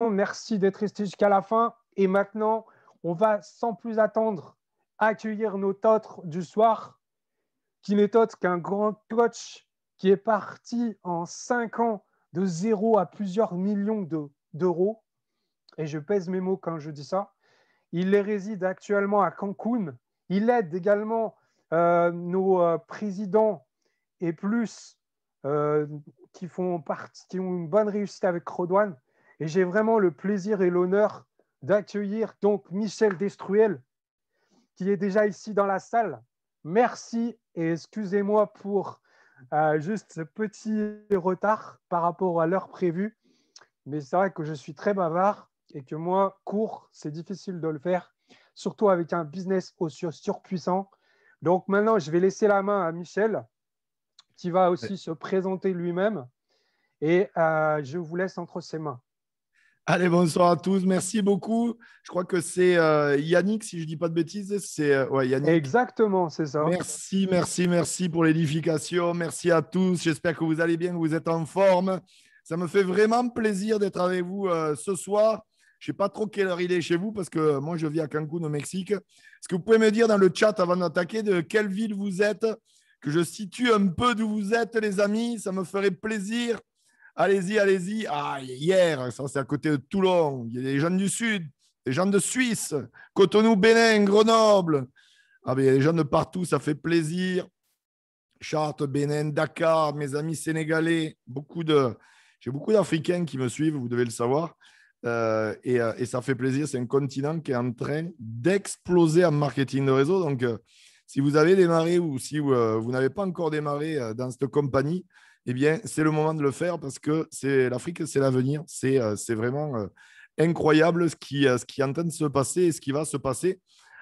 Merci d'être resté jusqu'à la fin. Et maintenant, on va sans plus attendre accueillir notre hôte du soir, qui n'est autre qu'un grand coach qui est parti en 5 ans de zéro à plusieurs millions d'euros. Et je pèse mes mots quand je dis ça. Il réside actuellement à Cancun. Il aide également nos présidents et plus qui font partie, qui ont une bonne réussite avec Rodouane. Et j'ai vraiment le plaisir et l'honneur d'accueillir donc Michel Destruel, qui est déjà ici dans la salle. Merci et excusez-moi pour juste ce petit retard par rapport à l'heure prévue. Mais c'est vrai que je suis très bavard et que moi, court, c'est difficile de le faire, surtout avec un business aussi surpuissant. Donc maintenant, je vais laisser la main à Michel, qui va aussi se présenter lui-même. Et je vous laisse entre ses mains. Allez, bonsoir à tous. Merci beaucoup. Je crois que c'est Yannick, si je ne dis pas de bêtises. C'est ouais, Yannick. Exactement, c'est ça. Merci pour l'édification. Merci à tous. J'espère que vous allez bien, que vous êtes en forme. Ça me fait vraiment plaisir d'être avec vous ce soir. Je ne sais pas trop quelle heure il est chez vous parce que moi, je vis à Cancun, au Mexique. Est-ce que vous pouvez me dire dans le chat avant d'attaquer de quelle ville vous êtes, que je situe un peu d'où vous êtes, les amis? Ça me ferait plaisir. Allez-y, allez-y. Ah, hier, ça c'est à côté de Toulon. Il y a des gens du Sud, des gens de Suisse, Cotonou, Bénin, Grenoble. Ah, mais il y a des gens de partout, ça fait plaisir. Chartres, Bénin, Dakar, mes amis sénégalais. J'ai beaucoup d'Africains qui me suivent, vous devez le savoir. Et ça fait plaisir. C'est un continent qui est en train d'exploser en marketing de réseau. Donc, si vous avez démarré ou si vous n'avez pas encore démarré dans cette compagnie, eh bien, c'est le moment de le faire parce que l'Afrique, c'est l'avenir. C'est vraiment incroyable ce qui est en train de se passer et ce qui va se passer.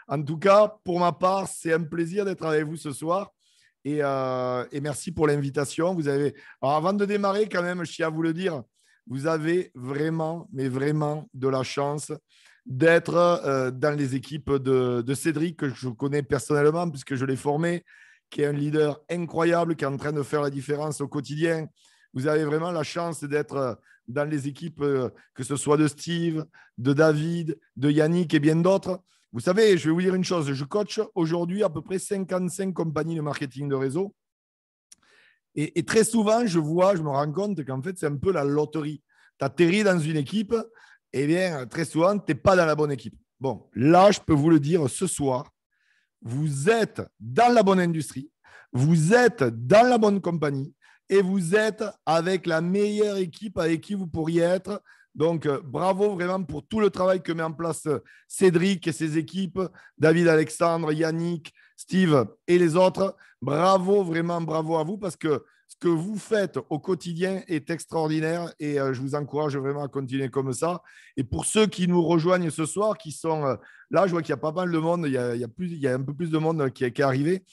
En tout cas, pour ma part, c'est un plaisir d'être avec vous ce soir. Et merci pour l'invitation. Alors, avant de démarrer, quand même, je tiens à vous le dire, vous avez vraiment, mais vraiment de la chance d'être dans les équipes de Cédric, que je connais personnellement, puisque je l'ai formé, qui est un leader incroyable, qui est en train de faire la différence au quotidien. Vous avez vraiment la chance d'être dans les équipes, que ce soit de Steve, de David, de Yannick et bien d'autres. Vous savez, je vais vous dire une chose, je coach aujourd'hui à peu près 55 compagnies de marketing de réseau. Et très souvent, je me rends compte qu'en fait, c'est un peu la loterie. Tu atterris dans une équipe, et bien, très souvent, tu n'es pas dans la bonne équipe. Bon, là, je peux vous le dire ce soir, vous êtes dans la bonne industrie, vous êtes dans la bonne compagnie et vous êtes avec la meilleure équipe avec qui vous pourriez être. Donc, bravo vraiment pour tout le travail que met en place Cédric et ses équipes, David, Alexandre, Yannick, Steve et les autres. Bravo, vraiment bravo à vous parce que ce que vous faites au quotidien est extraordinaire et je vous encourage vraiment à continuer comme ça. Et pour ceux qui nous rejoignent ce soir, qui sont là, je vois qu'il y a pas mal de monde, il y a un peu plus de monde qui est arrivé.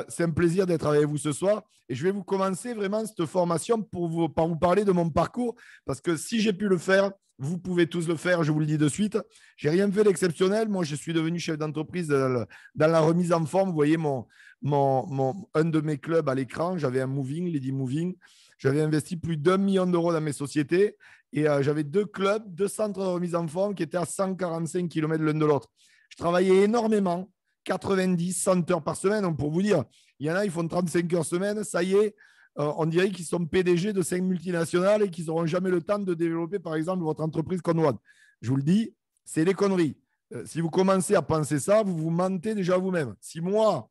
C'est un plaisir d'être avec vous ce soir et je vais vous commencer vraiment cette formation par vous parler de mon parcours parce que si j'ai pu le faire, vous pouvez tous le faire, je vous le dis de suite. Je n'ai rien fait d'exceptionnel. Moi, je suis devenu chef d'entreprise dans la remise en forme. Vous voyez un de mes clubs à l'écran. J'avais un Moving, Lady Moving. J'avais investi plus d'1 million d'euros dans mes sociétés et j'avais 2 clubs, 2 centres de remise en forme qui étaient à 145 km l'un de l'autre. Je travaillais énormément. 90, 100 heures par semaine. Donc, pour vous dire, il y en a, ils font 35 heures semaine. Ça y est, on dirait qu'ils sont PDG de 5 multinationales et qu'ils n'auront jamais le temps de développer, par exemple, votre entreprise Conrad. Je vous le dis, c'est des conneries. Si vous commencez à penser ça, vous vous mentez déjà vous-même. Si moi,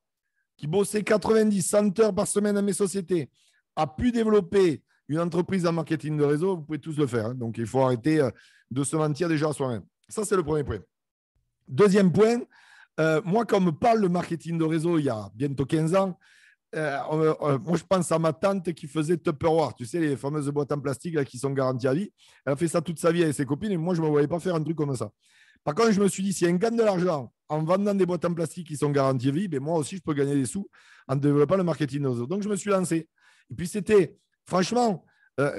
qui bossais 90, 100 heures par semaine dans mes sociétés, a pu développer une entreprise en marketing de réseau, vous pouvez tous le faire. Hein. Donc, il faut arrêter de se mentir déjà à soi-même. Ça, c'est le premier point. Deuxième point, moi, quand on me parle de marketing de réseau il y a bientôt 15 ans, moi, je pense à ma tante qui faisait Tupperware, tu sais, les fameuses boîtes en plastique là, qui sont garanties à vie. Elle a fait ça toute sa vie avec ses copines et moi, je ne me voyais pas faire un truc comme ça. Par contre, je me suis dit, si elle gagne de l'argent en vendant des boîtes en plastique qui sont garanties à vie, ben moi aussi, je peux gagner des sous en développant le marketing de réseau. Donc, je me suis lancé. Et puis, c'était, franchement,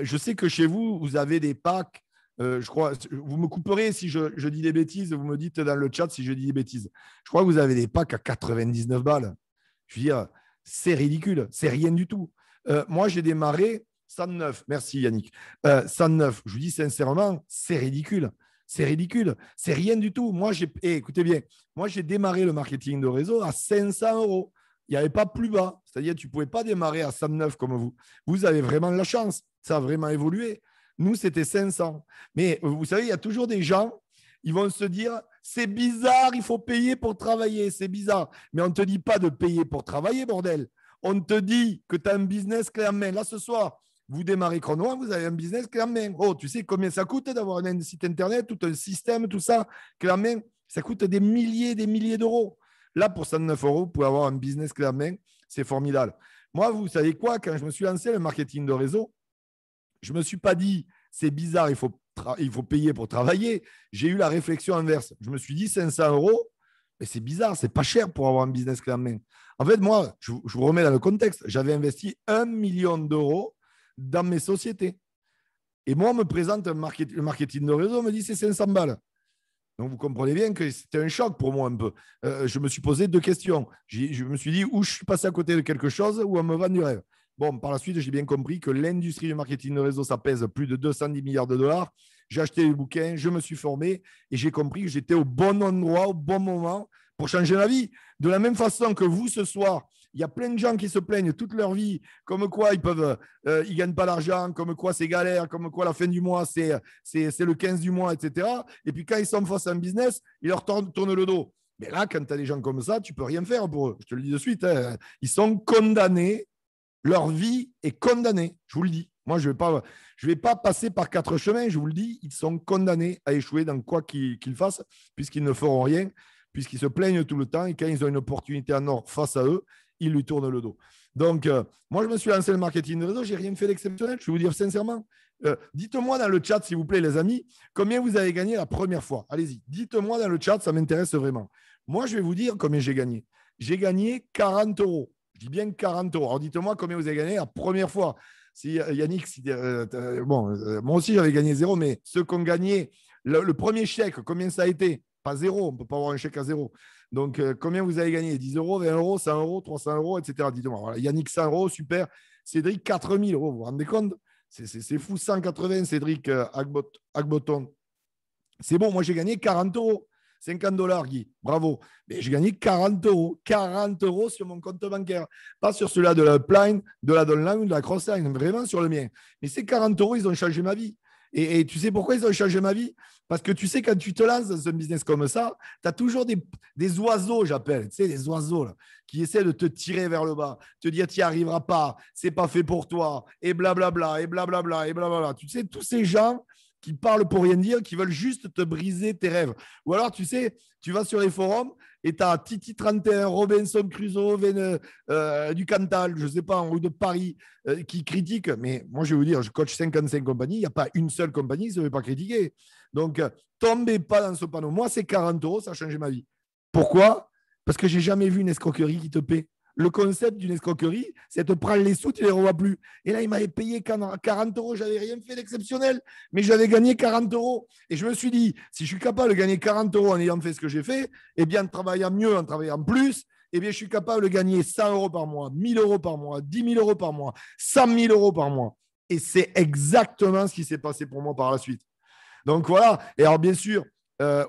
je sais que chez vous, vous avez des packs. Je crois, vous me couperez si je dis des bêtises, vous me dites dans le chat si je dis des bêtises. Je crois que vous avez des packs à 99 balles. Je veux dire, c'est ridicule, c'est rien du tout. Moi, j'ai démarré 109, merci Yannick. 109, je vous dis sincèrement, c'est ridicule. C'est ridicule. C'est rien du tout. Moi, écoutez bien, moi, j'ai démarré le marketing de réseau à 500 euros. Il n'y avait pas plus bas. C'est-à-dire, tu ne pouvais pas démarrer à 109 comme vous. Vous avez vraiment de la chance. Ça a vraiment évolué. Nous, c'était 500. Mais vous savez, il y a toujours des gens, ils vont se dire, c'est bizarre, il faut payer pour travailler. C'est bizarre. Mais on ne te dit pas de payer pour travailler, bordel. On te dit que tu as un business clé en main. Là, ce soir, vous démarrez Chrono, vous avez un business clé en main. Oh, tu sais combien ça coûte d'avoir un site internet, tout un système, tout ça, clé en main. Ça coûte des milliers d'euros. Là, pour 109 euros, vous pouvez avoir un business clé en main. C'est formidable. Moi, vous savez quoi, quand je me suis lancé le marketing de réseau, je ne me suis pas dit, c'est bizarre, il faut payer pour travailler. J'ai eu la réflexion inverse. Je me suis dit, 500 euros, mais c'est bizarre, c'est pas cher pour avoir un business clé en main. En fait, moi, je vous remets dans le contexte. J'avais investi 1 million d'euros dans mes sociétés. Et moi, on me présente le marketing de réseau, on me dit c'est 500 balles. Donc, vous comprenez bien que c'était un choc pour moi un peu. Je me suis posé 2 questions. Je me suis dit, où je suis passé à côté de quelque chose ou on me vend du rêve. Bon, par la suite, j'ai bien compris que l'industrie du marketing de réseau, ça pèse plus de 210 milliards de dollars. J'ai acheté les bouquins, je me suis formé et j'ai compris que j'étais au bon endroit, au bon moment pour changer ma vie. De la même façon que vous, ce soir, il y a plein de gens qui se plaignent toute leur vie, comme quoi ils ne gagnent pas d'argent, comme quoi c'est galère, comme quoi la fin du mois, c'est le 15 du mois, etc. Et puis quand ils sont face à un business, ils leur tournent le dos. Mais là, quand tu as des gens comme ça, tu ne peux rien faire pour eux. Je te le dis de suite, hein. Ils sont condamnés. Leur vie est condamnée, je vous le dis. Moi, je ne vais pas passer par 4 chemins, je vous le dis. Ils sont condamnés à échouer dans quoi qu'ils fassent, puisqu'ils ne feront rien, puisqu'ils se plaignent tout le temps. Et quand ils ont une opportunité en or face à eux, ils lui tournent le dos. Donc, moi, je me suis lancé le marketing de réseau. Je n'ai rien fait d'exceptionnel, je vais vous dire sincèrement. Dites-moi dans le chat, s'il vous plaît, les amis, combien vous avez gagné la première fois. Allez-y, dites-moi dans le chat, ça m'intéresse vraiment. Moi, je vais vous dire combien j'ai gagné. J'ai gagné 40 euros. Je dis bien 40 euros. Alors, dites-moi combien vous avez gagné la première fois. Si Yannick, moi aussi, j'avais gagné 0, mais ceux qui ont gagné le premier chèque, combien ça a été? Pas 0, on ne peut pas avoir un chèque à 0. Donc, combien vous avez gagné? 10 euros, 20 euros, 100 euros, 300 euros, etc. Dites-moi. Voilà. Yannick, 100 euros, super. Cédric, 4000 euros. Vous vous rendez compte? C'est fou, 180, Cédric Agboton. C'est bon, moi, j'ai gagné 40 euros. 50 $, Guy. Bravo. Mais j'ai gagné 40 euros. 40 euros sur mon compte bancaire. Pas sur celui-là de la Upline, de la Downline ou de la Crossline. Vraiment sur le mien. Mais ces 40 euros, ils ont changé ma vie. Et tu sais pourquoi ils ont changé ma vie? Parce que tu sais, quand tu te lances dans un business comme ça, tu as toujours des oiseaux, j'appelle, tu sais, des oiseaux là, qui essaient de te tirer vers le bas, te dire tu n'y arriveras pas, c'est pas fait pour toi, et blablabla, et blablabla, et blablabla. Tu sais, tous ces gens qui parlent pour rien dire, qui veulent juste te briser tes rêves. Ou alors, tu sais, tu vas sur les forums et tu as Titi 31, Robinson Crusoe, du Cantal, je ne sais pas, en rue de Paris, qui critiquent. Mais moi, je vais vous dire, je coach 55 compagnies, il n'y a pas une seule compagnie qui ne se fait pas critiquer. Donc, tombez pas dans ce panneau. Moi, c'est 40 euros, ça a changé ma vie. Pourquoi? Parce que je n'ai jamais vu une escroquerie qui te paie. Le concept d'une escroquerie, c'est de prendre les sous, tu ne les revois plus. Et là, il m'avait payé 40 euros. Je n'avais rien fait d'exceptionnel, mais j'avais gagné 40 euros. Et je me suis dit, si je suis capable de gagner 40 euros en ayant fait ce que j'ai fait, eh bien, en travaillant mieux, en travaillant plus, eh bien, je suis capable de gagner 100 euros par mois, 1000 euros par mois, 10 000 euros par mois, 100 000 euros par mois. Et c'est exactement ce qui s'est passé pour moi par la suite. Donc voilà. Et alors, bien sûr,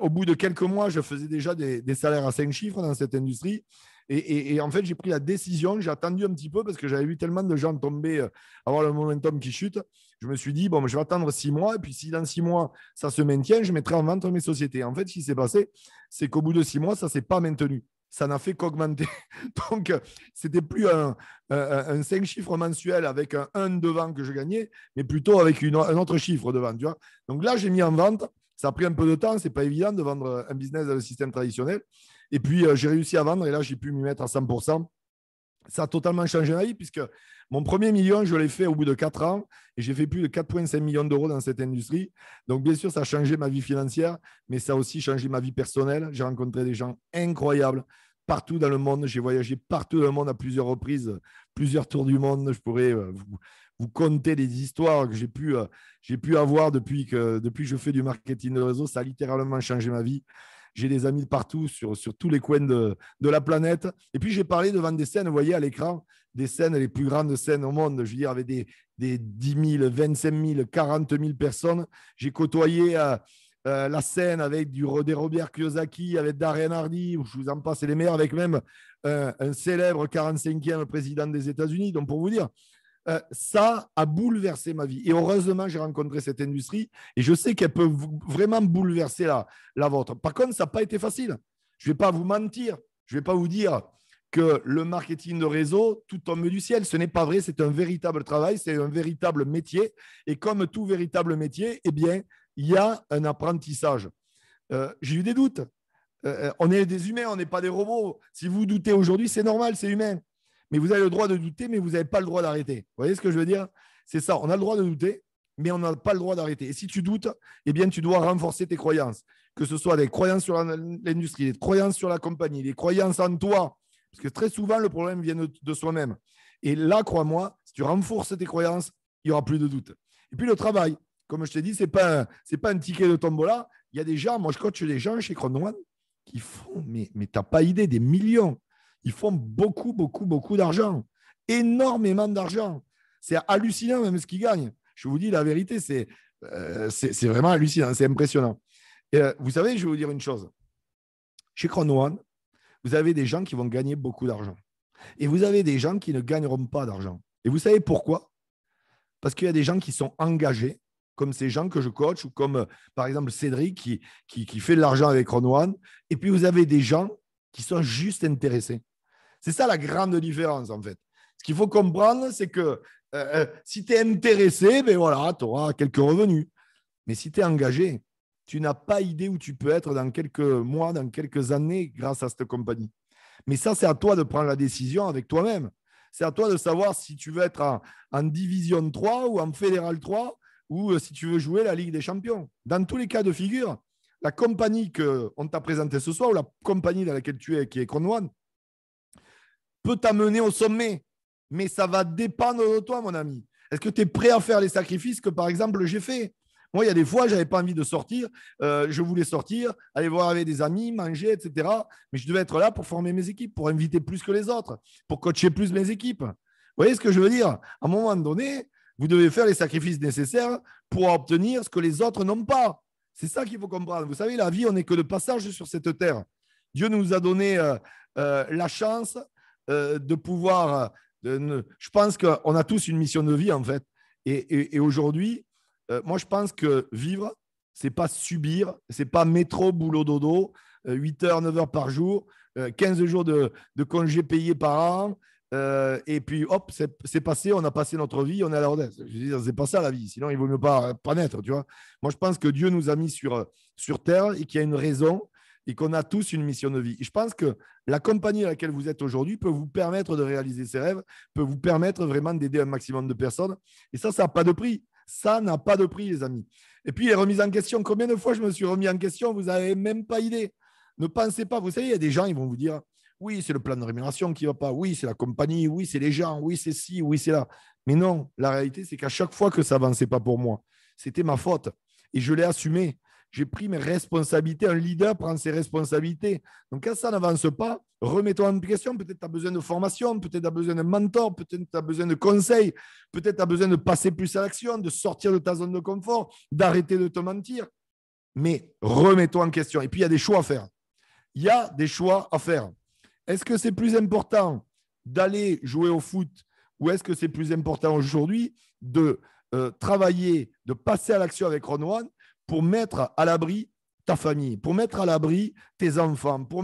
au bout de quelques mois, je faisais déjà des salaires à 5 chiffres dans cette industrie. Et en fait, j'ai pris la décision, j'ai attendu un petit peu parce que j'avais vu tellement de gens tomber, avoir le momentum qui chute. Je me suis dit, bon, je vais attendre 6 mois. Et puis, si dans 6 mois, ça se maintient, je mettrai en vente mes sociétés. En fait, ce qui s'est passé, c'est qu'au bout de 6 mois, ça ne s'est pas maintenu. Ça n'a fait qu'augmenter. Donc, ce n'était plus un 5 chiffres mensuel avec un 1 devant que je gagnais, mais plutôt avec un autre chiffre devant. Tu vois. Donc là, j'ai mis en vente. Ça a pris un peu de temps. Ce n'est pas évident de vendre un business dans le système traditionnel. Et puis, j'ai réussi à vendre et là, j'ai pu m'y mettre à 100%. Ça a totalement changé ma vie puisque mon premier million, je l'ai fait au bout de 4 ans et j'ai fait plus de 4,5 millions d'euros dans cette industrie. Donc, bien sûr, ça a changé ma vie financière, mais ça a aussi changé ma vie personnelle. J'ai rencontré des gens incroyables partout dans le monde. J'ai voyagé partout dans le monde à plusieurs reprises, plusieurs tours du monde. Je pourrais vous conter des histoires que j'ai pu avoir depuis que je fais du marketing de réseau. Ça a littéralement changé ma vie. J'ai des amis partout, sur tous les coins de la planète. Et puis, j'ai parlé devant des scènes, vous voyez à l'écran, des scènes, les plus grandes scènes au monde. Je veux dire, avec des 10 000, 25 000, 40 000 personnes. J'ai côtoyé la scène avec des Robert Kiyosaki, avec Darren Hardy, je vous en passe, c'est les meilleurs, avec même un célèbre 45e président des États-Unis. Donc, pour vous dire, ça a bouleversé ma vie. Et heureusement, j'ai rencontré cette industrie et je sais qu'elle peut vraiment bouleverser la vôtre. Par contre, ça n'a pas été facile. Je ne vais pas vous mentir. Je ne vais pas vous dire que le marketing de réseau, tout tombe du ciel. Ce n'est pas vrai. C'est un véritable travail. C'est un véritable métier. Et comme tout véritable métier, eh bien, il y a un apprentissage. J'ai eu des doutes. On est des humains, on n'est pas des robots. Si vous doutez aujourd'hui, c'est normal, c'est humain. Mais vous avez le droit de douter, mais vous n'avez pas le droit d'arrêter. Vous voyez ce que je veux dire? C'est ça, on a le droit de douter, mais on n'a pas le droit d'arrêter. Et si tu doutes, eh bien, tu dois renforcer tes croyances. Que ce soit des croyances sur l'industrie, des croyances sur la compagnie, des croyances en toi. Parce que très souvent, le problème vient de soi-même. Et là, crois-moi, si tu renforces tes croyances, il n'y aura plus de doute. Et puis le travail, comme je t'ai dit, ce n'est pas un ticket de tombola. Il y a des gens, moi je coach des gens chez Chrono One qui font, mais tu n'as pas idée, des millions. Ils font beaucoup, beaucoup, beaucoup d'argent. Énormément d'argent. C'est hallucinant même ce qu'ils gagnent. Je vous dis la vérité, c'est vraiment hallucinant, c'est impressionnant. Et, vous savez, je vais vous dire une chose. Chez Chrono One, vous avez des gens qui vont gagner beaucoup d'argent. Et vous avez des gens qui ne gagneront pas d'argent. Et vous savez pourquoi? Parce qu'il y a des gens qui sont engagés, comme ces gens que je coach, ou comme par exemple Cédric qui fait de l'argent avec Chrono One. Et puis vous avez des gens qui sont juste intéressés. C'est ça la grande différence en fait. Ce qu'il faut comprendre, c'est que si tu es intéressé, ben voilà, tu auras quelques revenus. Mais si tu es engagé, tu n'as pas idée où tu peux être dans quelques mois, dans quelques années grâce à cette compagnie. Mais ça, c'est à toi de prendre la décision avec toi-même. C'est à toi de savoir si tu veux être en Division 3 ou en Fédéral 3 ou si tu veux jouer la Ligue des Champions. Dans tous les cas de figure, la compagnie qu'on t'a présentée ce soir ou la compagnie dans laquelle tu es, qui est Chrono One, peut t'amener au sommet. Mais ça va dépendre de toi, mon ami. Est-ce que tu es prêt à faire les sacrifices que, par exemple, j'ai fait? Moi, il y a des fois, je n'avais pas envie de sortir. Je voulais sortir, aller voir avec des amis, manger, etc. Mais je devais être là pour former mes équipes, pour inviter plus que les autres, pour coacher plus mes équipes. Vous voyez ce que je veux dire? À un moment donné, vous devez faire les sacrifices nécessaires pour obtenir ce que les autres n'ont pas. C'est ça qu'il faut comprendre. Vous savez, la vie, on n'est que de passage sur cette terre. Dieu nous a donné la chance de pouvoir… je pense qu'on a tous une mission de vie, en fait. Et aujourd'hui, moi, je pense que vivre, ce n'est pas subir, ce n'est pas métro, boulot, dodo, 8 heures, 9 heures par jour, 15 jours de congés payés par an, et puis hop, c'est passé, on a passé notre vie, on est à la retraite. Je veux dire, ce n'est pas ça la vie, sinon il ne vaut mieux pas naître, tu vois. Moi, je pense que Dieu nous a mis sur terre et qu'il y a une raison et qu'on a tous une mission de vie. Et je pense que la compagnie à laquelle vous êtes aujourd'hui peut vous permettre de réaliser ses rêves, peut vous permettre vraiment d'aider un maximum de personnes. Et ça n'a pas de prix. Ça n'a pas de prix, les amis. Et puis, les remises en question. Combien de fois je me suis remis en question? Vous n'avez même pas idée. Ne pensez pas. Vous savez, il y a des gens, ils vont vous dire oui, c'est le plan de rémunération qui ne va pas. Oui, c'est la compagnie. Oui, c'est les gens. Oui, c'est ci. Oui, c'est là. Mais non, la réalité, c'est qu'à chaque fois que ça n'avançait pas pour moi, c'était ma faute. Et je l'ai assumé. J'ai pris mes responsabilités. Un leader prend ses responsabilités. Donc, quand ça n'avance pas, remets-toi en question. Peut-être tu as besoin de formation, peut-être tu as besoin de mentor, peut-être tu as besoin de conseils, peut-être tu as besoin de passer plus à l'action, de sortir de ta zone de confort, d'arrêter de te mentir. Mais remets-toi en question. Et puis, il y a des choix à faire. Il y a des choix à faire. Est-ce que c'est plus important d'aller jouer au foot ou est-ce que c'est plus important aujourd'hui de travailler, de passer à l'action avec Chrono One pour mettre à l'abri ta famille, pour mettre à l'abri tes enfants, pour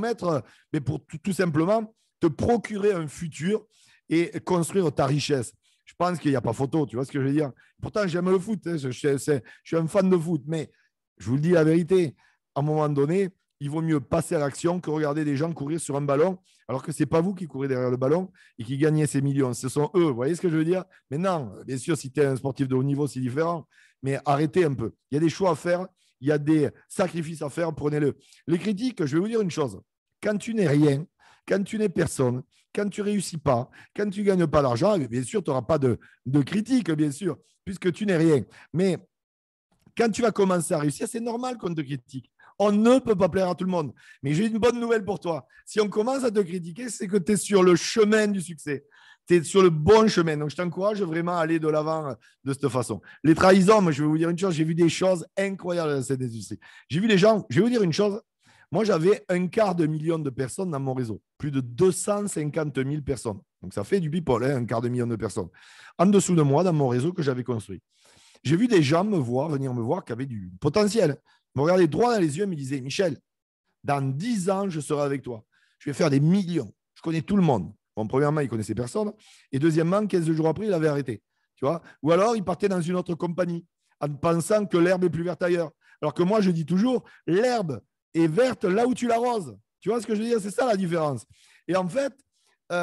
tout simplement te procurer un futur et construire ta richesse. Je pense qu'il n'y a pas photo, tu vois ce que je veux dire. Pourtant, j'aime le foot, hein, je suis un fan de foot, mais je vous le dis la vérité, à un moment donné, il vaut mieux passer à l'action que regarder des gens courir sur un ballon, alors que ce n'est pas vous qui courez derrière le ballon et qui gagnez ces millions. Ce sont eux. Vous voyez ce que je veux dire? Mais non, bien sûr, si tu es un sportif de haut niveau, c'est différent. Mais arrêtez un peu. Il y a des choix à faire. Il y a des sacrifices à faire. Prenez-le. Les critiques, je vais vous dire une chose. Quand tu n'es rien, quand tu n'es personne, quand tu ne réussis pas, quand tu ne gagnes pas d'argent, bien sûr, tu n'auras pas de critiques, bien sûr, puisque tu n'es rien. Mais Quand tu vas commencer à réussir, c'est normal qu'on te critique. On ne peut pas plaire à tout le monde. Mais j'ai une bonne nouvelle pour toi. Si on commence à te critiquer, c'est que tu es sur le chemin du succès. Tu es sur le bon chemin. Donc, je t'encourage vraiment à aller de l'avant de cette façon. Les trahisons, moi, je vais vous dire une chose, j'ai vu des choses incroyables dans cette industrie. J'ai vu des gens, je vais vous dire une chose, moi, j'avais 250 000 de personnes dans mon réseau, plus de 250 000 personnes. Donc, ça fait du people, hein, 250 000 de personnes. En dessous de moi, dans mon réseau que j'avais construit. J'ai vu des gens venir me voir qui avaient du potentiel. Ils me regardaient droit dans les yeux et me disaient, Michel, dans 10 ans, je serai avec toi. Je vais faire des millions. Je connais tout le monde. Bon, premièrement, il ne connaissait personne. Et deuxièmement, 15 jours après, il avait arrêté. Tu vois. Ou alors, il partait dans une autre compagnie en pensant que l'herbe est plus verte ailleurs. Alors que moi, je dis toujours, l'herbe est verte là où tu l'arroses. Tu vois ce que je veux dire? C'est ça la différence. Et en fait, vous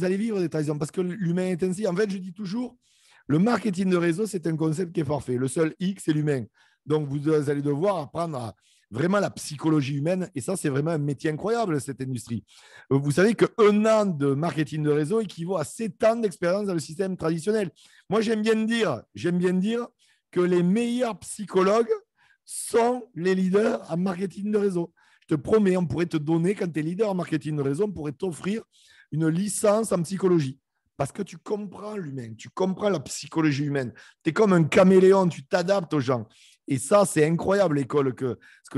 allez vivre des trahisons parce que l'humain est ainsi. En fait, je dis toujours, le marketing de réseau, c'est un concept qui est parfait. Le seul X, c'est l'humain. Donc, vous allez devoir apprendre vraiment la psychologie humaine. Et ça, c'est vraiment un métier incroyable, cette industrie. Vous savez qu'un an de marketing de réseau équivaut à 7 ans d'expérience dans le système traditionnel. Moi, j'aime bien dire que les meilleurs psychologues sont les leaders en marketing de réseau. Je te promets, on pourrait te donner, quand tu es leader en marketing de réseau, on pourrait t'offrir une licence en psychologie. Parce que tu comprends l'humain, tu comprends la psychologie humaine. Tu es comme un caméléon, tu t'adaptes aux gens. Et ça, c'est incroyable, l'école, ce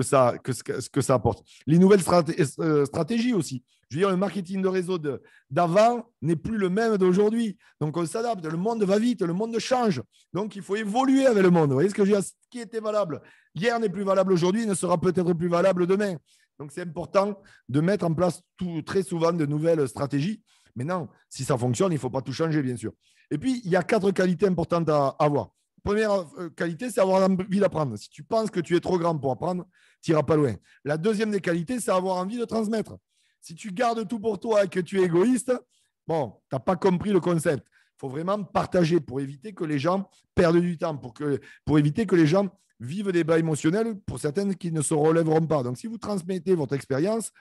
que ça apporte. Les nouvelles stratégies aussi. Je veux dire, le marketing de réseau d'avant n'est plus le même d'aujourd'hui. Donc, on s'adapte. Le monde va vite, le monde change. Donc, il faut évoluer avec le monde. Vous voyez ce que je veux dire? Ce qui était valable hier n'est plus valable aujourd'hui, ne sera peut-être plus valable demain. Donc, c'est important de mettre en place très souvent de nouvelles stratégies. Mais non, si ça fonctionne, il ne faut pas tout changer, bien sûr. Et puis, il y a 4 qualités importantes à avoir. Première qualité, c'est avoir envie d'apprendre. Si tu penses que tu es trop grand pour apprendre, tu n'iras pas loin. La deuxième des qualités, c'est avoir envie de transmettre. Si tu gardes tout pour toi et que tu es égoïste, bon, tu n'as pas compris le concept. Il faut vraiment partager pour éviter que les gens perdent du temps, pour éviter que les gens vivent des bas émotionnels pour certaines qui ne se relèveront pas. Donc, si vous transmettez votre expérience,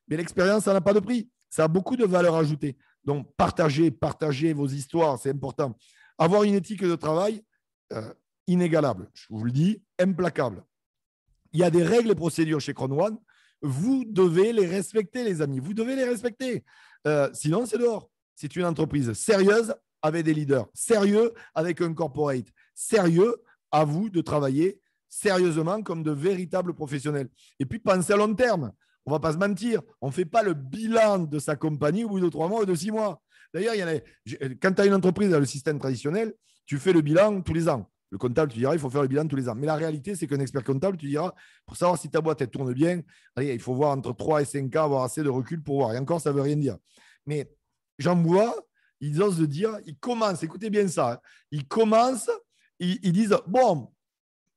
mais l'expérience, ça n'a pas de prix. Ça a beaucoup de valeur ajoutée. Donc, partagez vos histoires, c'est important. Avoir une éthique de travail inégalable, je vous le dis, implacable. Il y a des règles et procédures chez Crown One. Vous devez les respecter, les amis. Vous devez les respecter. Sinon, c'est dehors. C'est une entreprise sérieuse avec des leaders, sérieux avec un corporate, sérieux, à vous de travailler sérieusement comme de véritables professionnels. Et puis, pensez à long terme. On ne va pas se mentir, on ne fait pas le bilan de sa compagnie au bout de 3 mois ou de 6 mois. D'ailleurs, quand tu as une entreprise dans le système traditionnel, tu fais le bilan tous les ans. Le comptable, tu diras, il faut faire le bilan tous les ans. Mais la réalité, c'est qu'un expert comptable, tu diras, pour savoir si ta boîte elle tourne bien, allez, il faut voir entre 3 et 5 ans, avoir assez de recul pour voir. Et encore, ça ne veut rien dire. Mais j'en vois, ils osent le dire, ils commencent, écoutez bien ça, hein, ils commencent, ils disent, bon,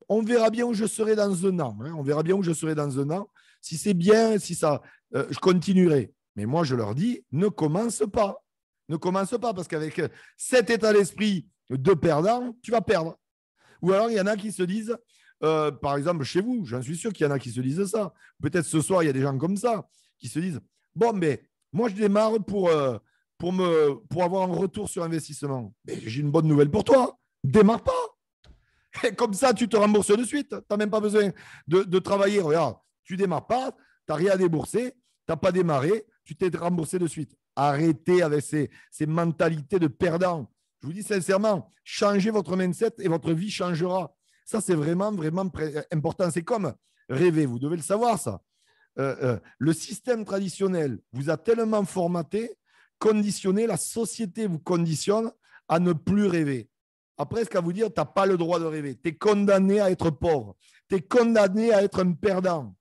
on verra bien où je serai dans un an. Hein, on verra bien où je serai dans un an. Si c'est bien, si ça, je continuerai. Mais moi, je leur dis, ne commence pas. Ne commence pas, parce qu'avec cet état d'esprit de perdant, tu vas perdre. Ou alors, il y en a qui se disent, par exemple, chez vous, j'en suis sûr qu'il y en a qui se disent ça. Peut-être ce soir, il y a des gens comme ça qui se disent, bon, mais moi, je démarre pour avoir un retour sur investissement. Mais j'ai une bonne nouvelle pour toi. Démarre pas. Et comme ça, tu te rembourses de suite. Tu n'as même pas besoin de travailler. Regarde, tu ne démarres pas, tu n'as rien à débourser, tu n'as pas démarré, tu t'es remboursé de suite. Arrêtez avec ces mentalités de perdant. Je vous dis sincèrement, changez votre mindset et votre vie changera. Ça, c'est vraiment, vraiment important. C'est comme rêver, vous devez le savoir, ça. Le système traditionnel vous a tellement formaté, conditionné, la société vous conditionne à ne plus rêver. Après, ce qu'à vous dire, tu n'as pas le droit de rêver. Tu es condamné à être pauvre. Tu es condamné à être un perdant.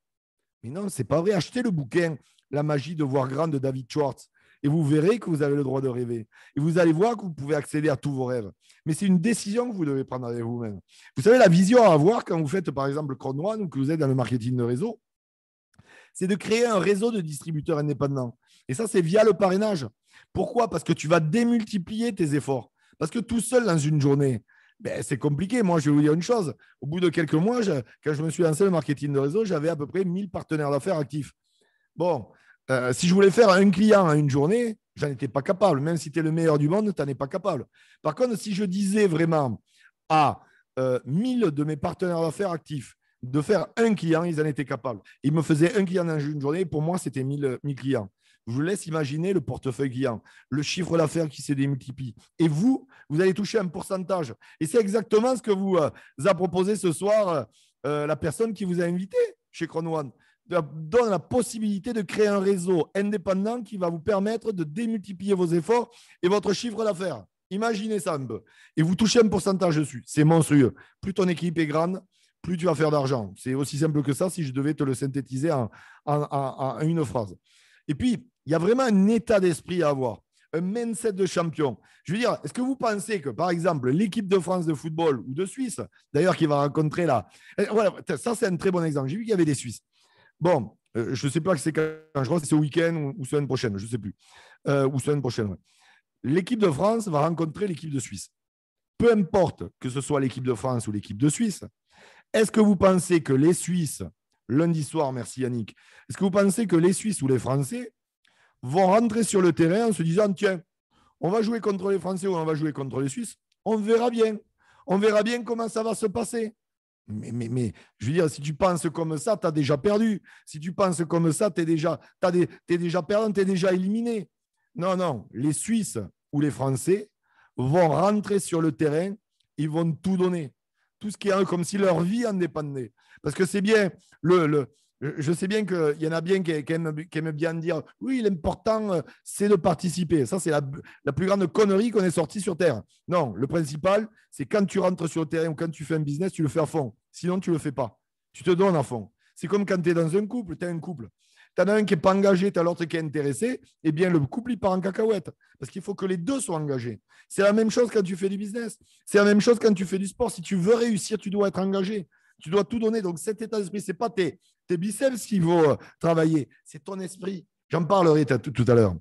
Mais non, ce n'est pas vrai. Achetez le bouquin « La magie de voir grand » de David Schwartz et vous verrez que vous avez le droit de rêver. Et vous allez voir que vous pouvez accéder à tous vos rêves. Mais c'est une décision que vous devez prendre avec vous-même. Vous savez, la vision à avoir quand vous faites, par exemple, Crown One ou que vous êtes dans le marketing de réseau, c'est de créer un réseau de distributeurs indépendants. Et ça, c'est via le parrainage. Pourquoi? Parce que tu vas démultiplier tes efforts. Parce que tout seul dans une journée, c'est compliqué. Moi, je vais vous dire une chose. Au bout de quelques mois, quand je me suis lancé le marketing de réseau, j'avais à peu près 1000 partenaires d'affaires actifs. Bon, si je voulais faire un client en une journée, je n'en étais pas capable. Même si tu es le meilleur du monde, tu n'en es pas capable. Par contre, si je disais vraiment à 1000 de mes partenaires d'affaires actifs. De faire un client, ils en étaient capables. Ils me faisaient un client dans une journée. Pour moi, c'était 1000 clients. Je vous laisse imaginer le portefeuille client, le chiffre d'affaires qui se démultiplie. Et vous allez toucher un pourcentage. Et c'est exactement ce que vous a proposé ce soir la personne qui vous a invité chez Chrono1. Donne la possibilité de créer un réseau indépendant qui va vous permettre de démultiplier vos efforts et votre chiffre d'affaires. Imaginez ça un peu. Et vous touchez un pourcentage dessus. C'est monstrueux. Plus ton équipe est grande, plus tu vas faire d'argent. C'est aussi simple que ça si je devais te le synthétiser en une phrase. Et puis, il y a vraiment un état d'esprit à avoir, un mindset de champion. Je veux dire, est-ce que vous pensez que, par exemple, l'équipe de France de football ou de Suisse, d'ailleurs, qui va rencontrer là, voilà, ça, c'est un très bon exemple. J'ai vu qu'il y avait des Suisses. Bon, je ne sais pas que c'est quand, je crois que c'est ce week-end ou semaine prochaine, je ne sais plus. Ou semaine prochaine, ouais. L'équipe de France va rencontrer l'équipe de Suisse. Peu importe que ce soit l'équipe de France ou l'équipe de Suisse, est-ce que vous pensez que les Suisses, lundi soir, merci Yannick, est-ce que vous pensez que les Suisses ou les Français vont rentrer sur le terrain en se disant, tiens, on va jouer contre les Français ou on va jouer contre les Suisses, on verra bien. On verra bien comment ça va se passer. Mais je veux dire, si tu penses comme ça, tu as déjà perdu. Si tu penses comme ça, tu es déjà perdant, tu es déjà éliminé. Non, les Suisses ou les Français vont rentrer sur le terrain, ils vont tout donner. Tout ce qui est comme si leur vie en dépendait. Parce que c'est bien, je sais bien qu'il y en a bien qui aiment bien dire « Oui, l'important, c'est de participer. » Ça, c'est la plus grande connerie qu'on ait sortie sur Terre. Non, le principal, c'est quand tu rentres sur le terrain ou quand tu fais un business, tu le fais à fond. Sinon, tu ne le fais pas. Tu te donnes à fond. C'est comme quand tu es dans un couple, tu as un couple. Tu en as un qui n'est pas engagé, tu as l'autre qui est intéressé, eh bien, le couple, il part en cacahuète. Parce qu'il faut que les deux soient engagés. C'est la même chose quand tu fais du business. C'est la même chose quand tu fais du sport. Si tu veux réussir, tu dois être engagé. Tu dois tout donner. Donc, cet état d'esprit, ce n'est pas tes biceps qu'il faut travailler. C'est ton esprit. J'en parlerai tout à l'heure.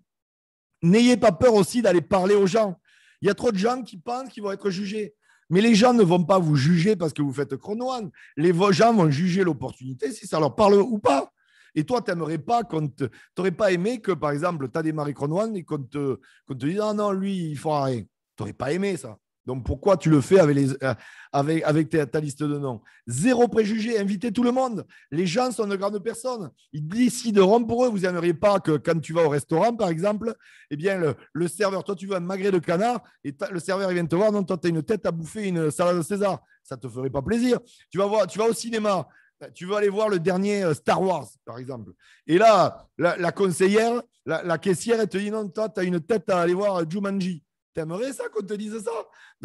N'ayez pas peur aussi d'aller parler aux gens. Il y a trop de gens qui pensent qu'ils vont être jugés. Mais les gens ne vont pas vous juger parce que vous faites Chrono1. Les gens vont juger l'opportunité si ça leur parle ou pas. Et toi, tu n'aimerais pas t'aurais pas aimé que, par exemple, tu as démarré Chrono1 et qu'on te dise « Ah non, lui, il ne fera rien ». Tu n'aurais pas aimé ça. Donc, pourquoi tu le fais avec ta liste de noms? Zéro préjugé, invitez tout le monde. Les gens sont de grandes personnes. Ils décideront pour eux. Vous n'aimeriez pas que quand tu vas au restaurant, par exemple, eh bien, le serveur, toi, tu veux un magret de canard et le serveur, il vient te voir. Non, toi, tu as une tête à bouffer une salade César. Ça ne te ferait pas plaisir. Tu vas au cinéma. Tu veux aller voir le dernier Star Wars, par exemple. Et là, la conseillère, la caissière, elle te dit non, toi, tu as une tête à aller voir Jumanji. T'aimerais ça qu'on te dise ça?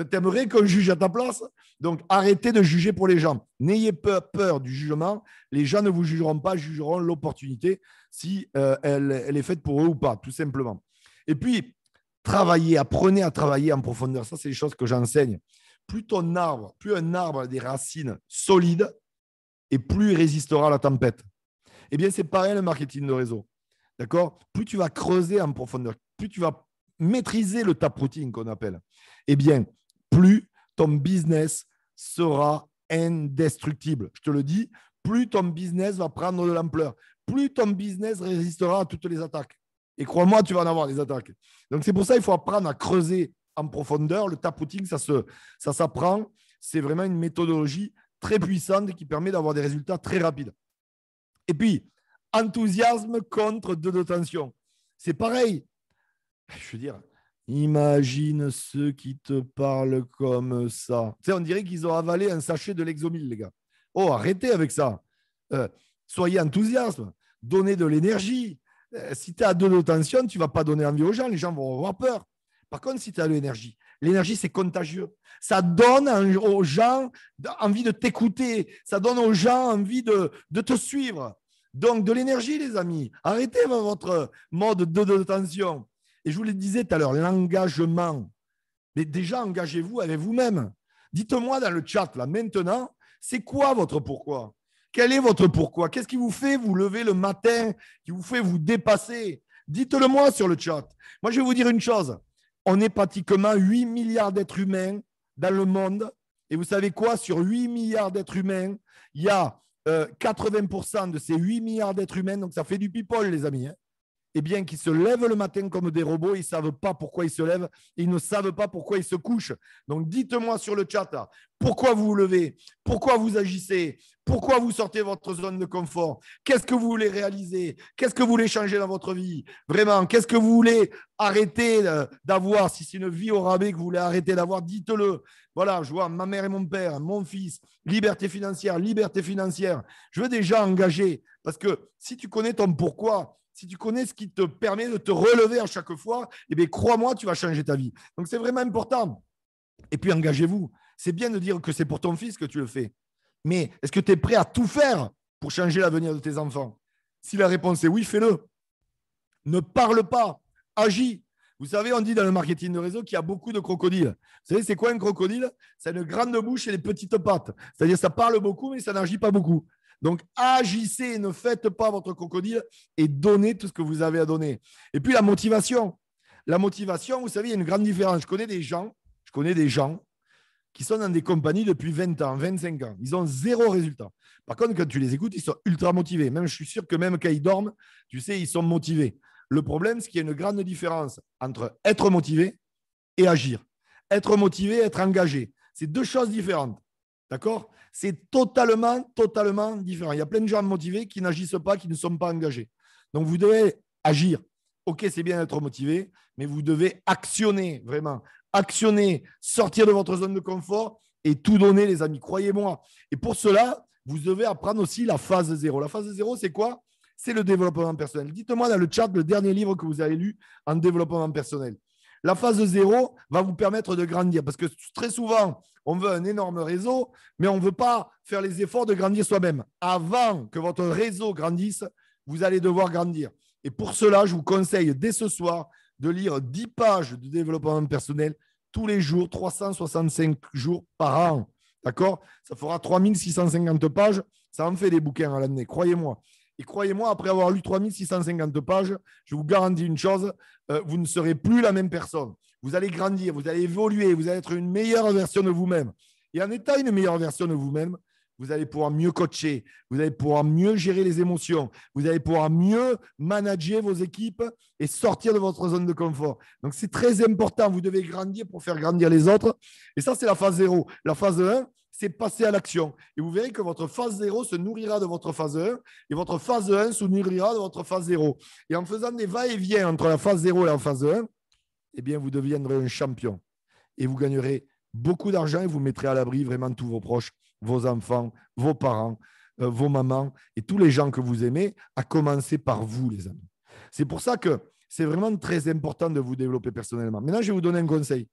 T'aimerais qu'on juge à ta place? Donc, arrêtez de juger pour les gens. N'ayez pas peur du jugement. Les gens ne vous jugeront pas, jugeront l'opportunité si elle est faite pour eux ou pas, tout simplement. Et puis, apprenez à travailler en profondeur. Ça, c'est les choses que j'enseigne. Plus un arbre a des racines solides, et plus il résistera à la tempête. Eh bien, c'est pareil le marketing de réseau. D'accord? Plus tu vas creuser en profondeur, plus tu vas maîtriser le taproting qu'on appelle, eh bien, plus ton business sera indestructible. Je te le dis, plus ton business va prendre de l'ampleur, plus ton business résistera à toutes les attaques. Et crois-moi, tu vas en avoir des attaques. Donc, c'est pour ça qu'il faut apprendre à creuser en profondeur. Le taproting, ça s'apprend. C'est vraiment une méthodologie très puissante qui permet d'avoir des résultats très rapides. Et puis, enthousiasme contre de tension. C'est pareil. Je veux dire, imagine ceux qui te parlent comme ça. Tu sais, on dirait qu'ils ont avalé un sachet de Lexomil, les gars. Oh, arrêtez avec ça. Soyez enthousiastes. Donnez de l'énergie. Si tu as de tension, tu ne vas pas donner envie aux gens. Les gens vont avoir peur. Par contre, si tu as de l'énergie, c'est contagieux. Ça donne aux gens envie de t'écouter. Ça donne aux gens envie de te suivre. Donc, de l'énergie, les amis. Arrêtez votre mode de tension. Et je vous le disais tout à l'heure, l'engagement. Mais déjà, engagez-vous avec vous-même. Dites-moi dans le chat, là, maintenant, c'est quoi votre pourquoi? Quel est votre pourquoi? Qu'est-ce qui vous fait vous lever le matin, qui vous fait vous dépasser? Dites-le moi sur le chat. Moi, je vais vous dire une chose. On est pratiquement 8 milliards d'êtres humains dans le monde. Et vous savez quoi? Sur 8 milliards d'êtres humains, il y a 80% de ces 8 milliards d'êtres humains. Donc, ça fait du people, les amis. Hein. eh bien, qui se lèvent le matin comme des robots. Ils ne savent pas pourquoi ils se lèvent. Ils ne savent pas pourquoi ils se couchent. Donc, dites-moi sur le chat, là, pourquoi vous vous levez, pourquoi vous agissez, pourquoi vous sortez de votre zone de confort, qu'est-ce que vous voulez réaliser, qu'est-ce que vous voulez changer dans votre vie, vraiment, qu'est-ce que vous voulez arrêter d'avoir, si c'est une vie au rabais que vous voulez arrêter d'avoir, dites-le. Voilà, je vois ma mère et mon père, mon fils, liberté financière, liberté financière. Je veux des gens engagés parce que si tu connais ton pourquoi, si tu connais ce qui te permet de te relever à chaque fois, eh bien, crois-moi, tu vas changer ta vie. Donc, c'est vraiment important. Et puis, engagez-vous. C'est bien de dire que c'est pour ton fils que tu le fais. Mais est-ce que tu es prêt à tout faire pour changer l'avenir de tes enfants? Si la réponse est oui, fais-le. Ne parle pas, agis. Vous savez, on dit dans le marketing de réseau qu'il y a beaucoup de crocodiles. Vous savez, c'est quoi un crocodile? C'est une grande bouche et des petites pattes. C'est-à-dire ça parle beaucoup, mais ça n'agit pas beaucoup. Donc, agissez, ne faites pas votre crocodile et donnez tout ce que vous avez à donner. Et puis, la motivation. La motivation, vous savez, il y a une grande différence. Je connais des gens qui sont dans des compagnies depuis 20 ans, 25 ans. Ils ont zéro résultat. Par contre, quand tu les écoutes, ils sont ultra motivés. Même, je suis sûr que même quand ils dorment, tu sais, ils sont motivés. Le problème, c'est qu'il y a une grande différence entre être motivé et agir. Être motivé et être engagé. C'est deux choses différentes. D'accord? C'est totalement différent. Il y a plein de gens motivés qui n'agissent pas, qui ne sont pas engagés. Donc, vous devez agir. OK, c'est bien d'être motivé, mais vous devez actionner, vraiment. Actionner, sortir de votre zone de confort et tout donner, les amis. Croyez-moi. Et pour cela, vous devez apprendre aussi la phase 0. La phase 0, c'est quoi? C'est le développement personnel. Dites-moi dans le chat le dernier livre que vous avez lu en développement personnel. La phase 0 va vous permettre de grandir parce que très souvent, on veut un énorme réseau, mais on ne veut pas faire les efforts de grandir soi-même. Avant que votre réseau grandisse, vous allez devoir grandir. Et pour cela, je vous conseille dès ce soir de lire 10 pages de développement personnel tous les jours, 365 jours par an. D'accord? Ça fera 3650 pages. Ça en fait des bouquins à l'année, croyez-moi. Et croyez-moi, après avoir lu 3650 pages, je vous garantis une chose, vous ne serez plus la même personne. Vous allez grandir, vous allez évoluer, vous allez être une meilleure version de vous-même. Et en étant une meilleure version de vous-même, vous allez pouvoir mieux coacher, vous allez pouvoir mieux gérer les émotions, vous allez pouvoir mieux manager vos équipes et sortir de votre zone de confort. Donc, c'est très important. Vous devez grandir pour faire grandir les autres. Et ça, c'est la phase 0. La phase 1, c'est passer à l'action. Et vous verrez que votre phase 0 se nourrira de votre phase 1 et votre phase 1 se nourrira de votre phase 0. Et en faisant des va-et-vient entre la phase 0 et la phase 1, eh bien, vous deviendrez un champion. Et vous gagnerez beaucoup d'argent et vous mettrez à l'abri vraiment tous vos proches, vos enfants, vos parents, vos mamans et tous les gens que vous aimez, à commencer par vous, les amis. C'est pour ça que c'est vraiment très important de vous développer personnellement. Maintenant, je vais vous donner un conseil.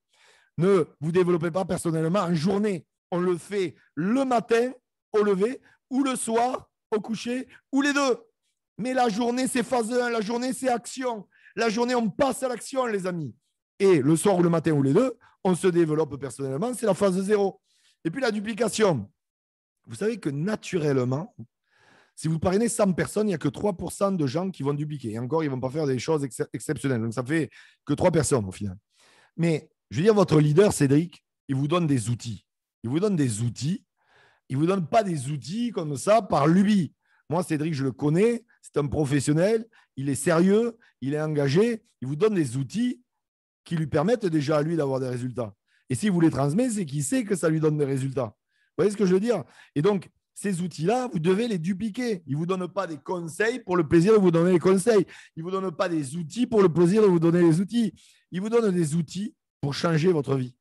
Ne vous développez pas personnellement en journée. On le fait le matin au lever ou le soir au coucher ou les deux. Mais la journée, c'est phase 1. La journée, c'est action. La journée, on passe à l'action, les amis. Et le soir ou le matin ou les deux, on se développe personnellement. C'est la phase 0. Et puis la duplication. Vous savez que naturellement, si vous parrainez 100 personnes, il n'y a que 3% de gens qui vont dupliquer. Et encore, ils ne vont pas faire des choses exceptionnelles. Donc, ça fait que 3 personnes au final. Mais je veux dire, votre leader, Cédric, il vous donne des outils. Il vous donne des outils. Il ne vous donne pas des outils comme ça par lubie. Moi, Cédric, je le connais. C'est un professionnel. Il est sérieux. Il est engagé. Il vous donne des outils qui lui permettent déjà à lui d'avoir des résultats. Et s'il vous les transmet, c'est qu'il sait que ça lui donne des résultats. Vous voyez ce que je veux dire? Et donc, ces outils-là, vous devez les dupliquer. Il ne vous donne pas des conseils pour le plaisir de vous donner les conseils. Il ne vous donne pas des outils pour le plaisir de vous donner les outils. Il vous donne des outils pour changer votre vie.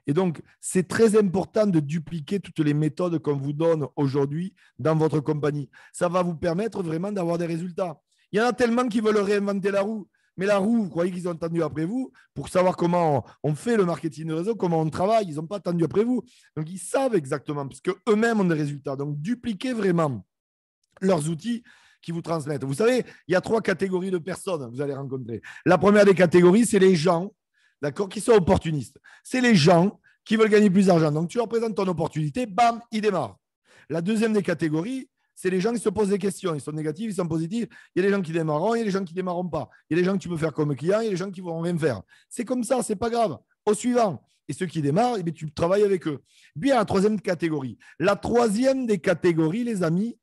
Et donc, c'est très important de dupliquer toutes les méthodes qu'on vous donne aujourd'hui dans votre compagnie. Ça va vous permettre vraiment d'avoir des résultats. Il y en a tellement qui veulent réinventer la roue. Mais la roue, vous croyez qu'ils ont attendu après vous pour savoir comment on fait le marketing de réseau, comment on travaille. Ils n'ont pas attendu après vous. Donc, ils savent exactement, puisque eux-mêmes ont des résultats. Donc, dupliquez vraiment leurs outils qui vous transmettent. Vous savez, il y a 3 catégories de personnes que vous allez rencontrer. La première des catégories, c'est les gens, d'accord, qui sont opportunistes. C'est les gens qui veulent gagner plus d'argent. Donc, tu leur présentes ton opportunité, bam, ils démarrent. La deuxième des catégories, c'est les gens qui se posent des questions. Ils sont négatifs, ils sont positifs. Il y a des gens qui démarreront, il y a des gens qui ne démarreront pas. Il y a des gens que tu peux faire comme client, il y a des gens qui ne vont rien faire. C'est comme ça, ce n'est pas grave. Au suivant. Et ceux qui démarrent, eh bien, tu travailles avec eux. Puis, il y a la troisième catégorie. La troisième des catégories, les amis,